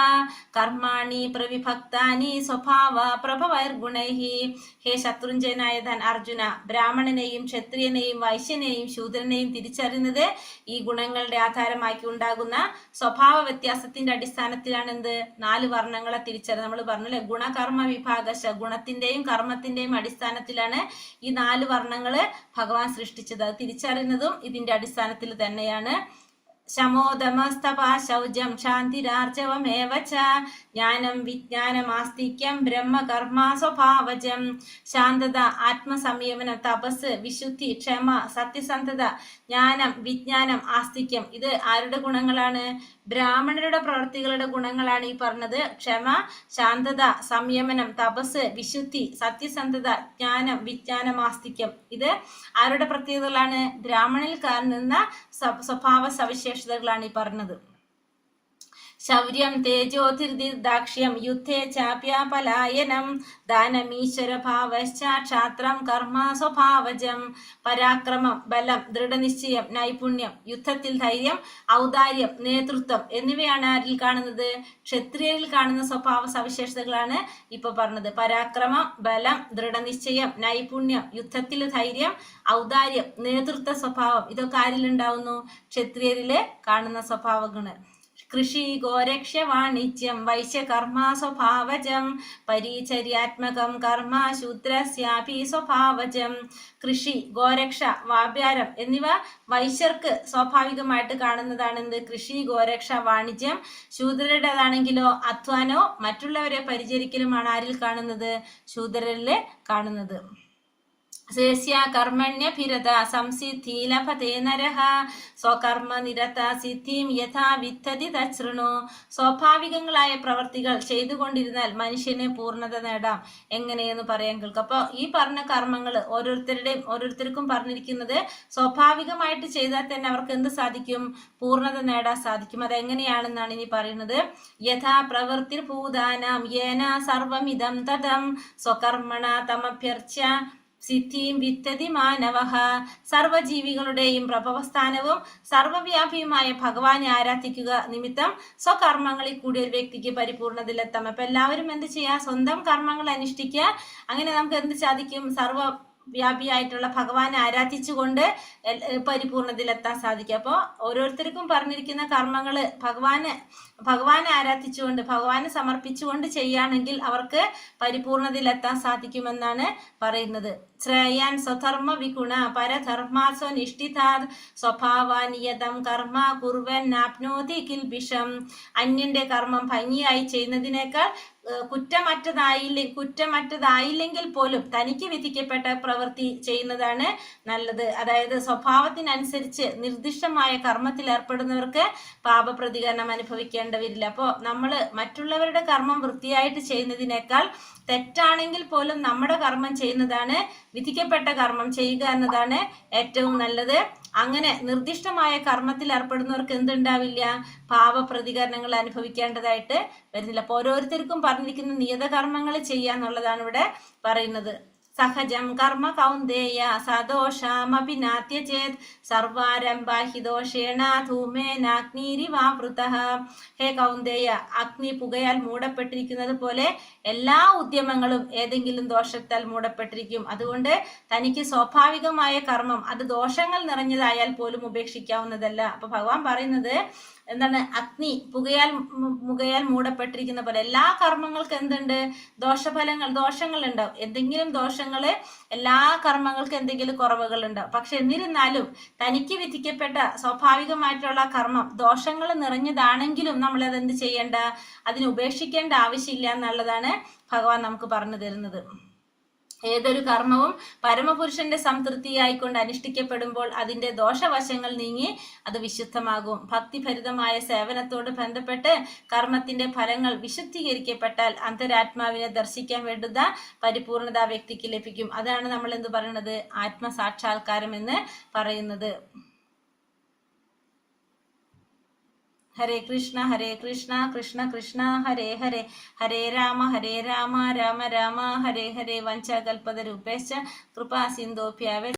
കർമാണി പ്രവിഭക്താനി സ്വഭാവ പ്രഭവൈർഗുണൈഹി. ഹേ ശത്രുഞ്ജയനായ അർജുന, ബ്രാഹ്മണനെയും ക്ഷത്രിയനെയും വൈശ്യനെയും ശൂദ്രനെയും തിരിച്ചറിയുന്നത് ഈ ഗുണങ്ങളുടെ ആധാരമാക്കി ഉണ്ടാകുന്ന സ്വഭാവ വ്യത്യാസത്തിന്റെ അടിസ്ഥാനത്തിലാണ്. എന്ത്? 4 വർണ്ണങ്ങളെ തിരിച്ചറിയുന്നത്. നമ്മൾ പറഞ്ഞല്ലേ, ഗുണകർമ്മ വിഭാഗശ, ഗുണത്തിന്റെയും കർമ്മത്തിന്റെയും അടിസ്ഥാനത്തിലാണ് ഈ 4 വർണ്ണങ്ങള് ഭഗവാൻ സൃഷ്ടിച്ചത്. അത് തിരിച്ചറിയുന്നതും ഇതിന്റെ അടിസ്ഥാനത്തിൽ തന്നെയാണ്. ശമോദമസ്തപാ ശൗചം ശാന്തിരാർജവമേവ ച ജ്ഞാനം വിജ്ഞാനമാസ്തിക്യം ബ്രഹ്മകർമ്മ സ്വഭാവജം. ശാന്തത, ആത്മസംയമനം, തപസ്, വിശുദ്ധി, ക്ഷമ, സത്യസന്ധത, ജ്ഞാനം, വിജ്ഞാനം, ആസ്തിക്യം. ഇത് ആരുടെ ഗുണങ്ങളാണ്? ബ്രാഹ്മണരുടെ പ്രവർത്തികളുടെ ഗുണങ്ങളാണ് ഈ പറഞ്ഞത്. ക്ഷമ, ശാന്തത, സംയമനം, തപസ്, വിശുദ്ധി, സത്യസന്ധത, ജ്ഞാനം, വിജ്ഞാനം, ആസ്തിക്യം. ഇത് ആരുടെ പ്രത്യേകതകളാണ്? ബ്രാഹ്മണിൽ കാണുന്ന സ്വഭാവ സവിശേഷതകളാണ് ഈ പറഞ്ഞത്. ശൗര്യം തേജോധിർദാക്ഷ്യം യുദ്ധേ ചാപ്യാപലായനം ദാനമീശ്വരഭാവശ്ച ക്ഷാത്രം കർമ്മ സ്വഭാവജം. പരാക്രമം, ബലം, ദൃഢനിശ്ചയം, നൈപുണ്യം, യുദ്ധത്തിൽ ധൈര്യം, ഔദാര്യം, നേതൃത്വം എന്നിവയാണ് ആരിൽ കാണുന്നത്? ക്ഷത്രിയരിൽ കാണുന്ന സ്വഭാവ സവിശേഷതകളാണ് ഇപ്പൊ പറഞ്ഞത്. പരാക്രമം, ബലം, ദൃഢനിശ്ചയം, നൈപുണ്യം, യുദ്ധത്തിൽ ധൈര്യം, ഔദാര്യം, നേതൃത്വ സ്വഭാവം. ഇതൊക്കെ ആരിലുണ്ടാവുന്നു? ക്ഷത്രിയരില് കാണുന്ന സ്വഭാവങ്ങള്. കൃഷി ഗോരക്ഷ്യ വാണിജ്യം വൈശ്യകർമ്മ സ്വഭാവജം പരിചര്യാത്മകം കർമ്മ ശൂദ്രസ്യാപി സ്വഭാവജം. കൃഷി, ഗോരക്ഷ, വ്യാപാരം എന്നിവ വൈശ്യർക്ക് സ്വാഭാവികമായിട്ട് കാണുന്നതാണ്. എന്ത്? കൃഷി, ഗോരക്ഷ, വാണിജ്യം. ശൂദ്രരുടേതാണെങ്കിലോ അധ്വാനവും മറ്റുള്ളവരെ പരിചരിക്കലുമാണ് ആരിൽ കാണുന്നത്? ശൂദ്രരില് കാണുന്നത്. കർമ്മണ്യഭിരത സംസിദ്ധി ലഭതേ നരഃ സ്വകർമ്മ നിരത സിദ്ധിം യഥാ വിദ്ധതി തച്ഛൃണു. സ്വാഭാവികങ്ങളായ പ്രവർത്തികൾ ചെയ്തുകൊണ്ടിരുന്നാൽ മനുഷ്യന് പൂർണ്ണത നേടാം. എങ്ങനെയെന്ന് പറയാൻ കേൾക്കും. അപ്പോൾ ഈ പറഞ്ഞ കർമ്മങ്ങൾ ഓരോരുത്തർക്കും പറഞ്ഞിരിക്കുന്നത് സ്വാഭാവികമായിട്ട് ചെയ്താൽ തന്നെ അവർക്ക് എന്ത് സാധിക്കും? പൂർണ്ണത നേടാൻ സാധിക്കും. അതെങ്ങനെയാണെന്നാണ് ഇനി പറയുന്നത്. യഥാ പ്രവൃത്തിർ ഭൂതാനാം യേന സർവമിദം തദം സ്വകർമ്മണ തമഭ്യർച്ച്യ സിദ്ധിയും വിത്തതി മാനവഃ. സർവജീവികളുടെയും പ്രഭവസ്ഥാനവും സർവവ്യാപിയുമായ ഭഗവാനെ ആരാധിക്കുക നിമിത്തം സ്വകർമ്മങ്ങളിൽ കൂടി ഒരു വ്യക്തിക്ക് പരിപൂർണതയിലെത്താം. അപ്പൊ എല്ലാവരും എന്ത് ചെയ്യുക? സ്വന്തം കർമ്മങ്ങൾ അനുഷ്ഠിക്കുക. അങ്ങനെ നമുക്ക് എന്ത് സാധിക്കും? വ്യാപിയായിട്ടുള്ള ഭഗവാനെ ആരാധിച്ചുകൊണ്ട് പരിപൂർണതയിലെത്താൻ സാധിക്കും. അപ്പോൾ ഓരോരുത്തർക്കും പറഞ്ഞിരിക്കുന്ന കർമ്മങ്ങള് ഭഗവാനെ ആരാധിച്ചുകൊണ്ട് ഭഗവാനെ സമർപ്പിച്ചുകൊണ്ട് ചെയ്യുകയാണെങ്കിൽ അവർക്ക് പരിപൂർണതയിലെത്താൻ സാധിക്കുമെന്നാണ് പറയുന്നത്. ശ്രേയാൻ സ്വധർമ്മ വിഗുണ പരധർമാസോ നിഷ്ഠിതാത് സ്വഭാവാനിയതം കർമ്മ കുർവൻ നാപ്നോതി കിൽബിഷം. അന്യന്റെ കർമ്മം ഭംഗിയായി ചെയ്യുന്നതിനേക്കാൾ കുറ്റമറ്റതായില്ലെങ്കിൽ പോലും തനിക്ക് വിധിക്കപ്പെട്ട പ്രവൃത്തി ചെയ്യുന്നതാണ് നല്ലത്. അതായത് സ്വഭാവത്തിനനുസരിച്ച് നിർദ്ദിഷ്ടമായ കർമ്മത്തിൽ ഏർപ്പെടുന്നവർക്ക് പാപപ്രതികരണം അനുഭവിക്കേണ്ടി വരില്ല. അപ്പോൾ നമ്മൾ മറ്റുള്ളവരുടെ കർമ്മം വൃത്തിയായിട്ട് ചെയ്യുന്നതിനേക്കാൾ തെറ്റാണെങ്കിൽ പോലും നമ്മുടെ കർമ്മം ചെയ്യുന്നതാണ്, വിധിക്കപ്പെട്ട കർമ്മം ചെയ്യുക എന്നതാണ് ഏറ്റവും നല്ലത്. അങ്ങനെ നിർദ്ദിഷ്ടമായ കർമ്മത്തിൽ ഏർപ്പെടുന്നവർക്ക് എന്തുണ്ടാവില്ല? പാപപ്രതികരണങ്ങൾ അനുഭവിക്കേണ്ടതായിട്ട് വരുന്നില്ല. അപ്പോൾ ഓരോരുത്തർക്കും പറഞ്ഞിരിക്കുന്ന നിയതകർമ്മങ്ങൾ ചെയ്യാന്നുള്ളതാണ് ഇവിടെ പറയുന്നത്. സഹജം കർമ്മ കൗന്ദേയ സദോഷമഭിനാത്യ ചേത് സർവാരംഭാഹി ദോഷേണ ധൂമേനാഗ്നിരിവാവൃതഃ. ഹേ കൗന്ദേയ, അഗ്നി പുകയാൽ മൂടപ്പെട്ടിരിക്കുന്നത് പോലെ എല്ലാ ഉദ്യമങ്ങളും ഏതെങ്കിലും ദോഷത്താൽ മൂടപ്പെട്ടിരിക്കും. അതുകൊണ്ട് തനിക്ക് സ്വാഭാവികമായ കർമ്മം അത് ദോഷങ്ങൾ നിറഞ്ഞതായാൽ പോലും ഉപേക്ഷിക്കാവുന്നതല്ല. അപ്പൊ ഭഗവാൻ പറയുന്നത് എന്താണ്? അഗ്നി പുകയാൽ മൂടപ്പെട്ടിരിക്കുന്ന പോലെ എല്ലാ കർമ്മങ്ങൾക്ക് എന്തുണ്ട്? ദോഷങ്ങൾ ഉണ്ടാവും. എന്തെങ്കിലും ദോഷങ്ങള് എല്ലാ കർമ്മങ്ങൾക്കും എന്തെങ്കിലും കുറവുകൾ ഉണ്ടാവും. പക്ഷെ എന്നിരുന്നാലും തനിക്ക് വിധിക്കപ്പെട്ട സ്വാഭാവികമായിട്ടുള്ള കർമ്മം ദോഷങ്ങൾ നിറഞ്ഞതാണെങ്കിലും നമ്മൾ അതെന്ത് ചെയ്യേണ്ട? അതിന് ഉപേക്ഷിക്കേണ്ട ആവശ്യമില്ല എന്നുള്ളതാണ് ഭഗവാൻ നമുക്ക് പറഞ്ഞു തരുന്നത്. ഏതൊരു കർമ്മവും പരമപുരുഷന്റെ സംതൃപ്തിയായിക്കൊണ്ട് അനുഷ്ഠിക്കപ്പെടുമ്പോൾ അതിന്റെ ദോഷവശങ്ങൾ നീങ്ങി അത് വിശുദ്ധമാകും. ഭക്തിഭരിതമായ സേവനത്തോട് ബന്ധപ്പെട്ട് കർമ്മത്തിന്റെ ഫലങ്ങൾ വിശുദ്ധീകരിക്കപ്പെട്ടാൽ അന്തരാത്മാവിനെ ദർശിക്കാൻ വേണ്ടുന്ന പരിപൂർണത വ്യക്തിക്ക് ലഭിക്കും. അതാണ് നമ്മൾ എന്ത് പറയുന്നത്? ആത്മസാക്ഷാത്കാരം എന്ന് പറയുന്നത്. ഹരേ കൃഷ്ണ കൃഷ്ണ കൃഷ്ണ ഹരേ ഹരേ, ഹരേ രാമ രാമ രാമ ഹരേ ഹരേ. വഞ്ചകൽപതരൂപേശ്ച കൃപാ സിന്ധോഭ്യവ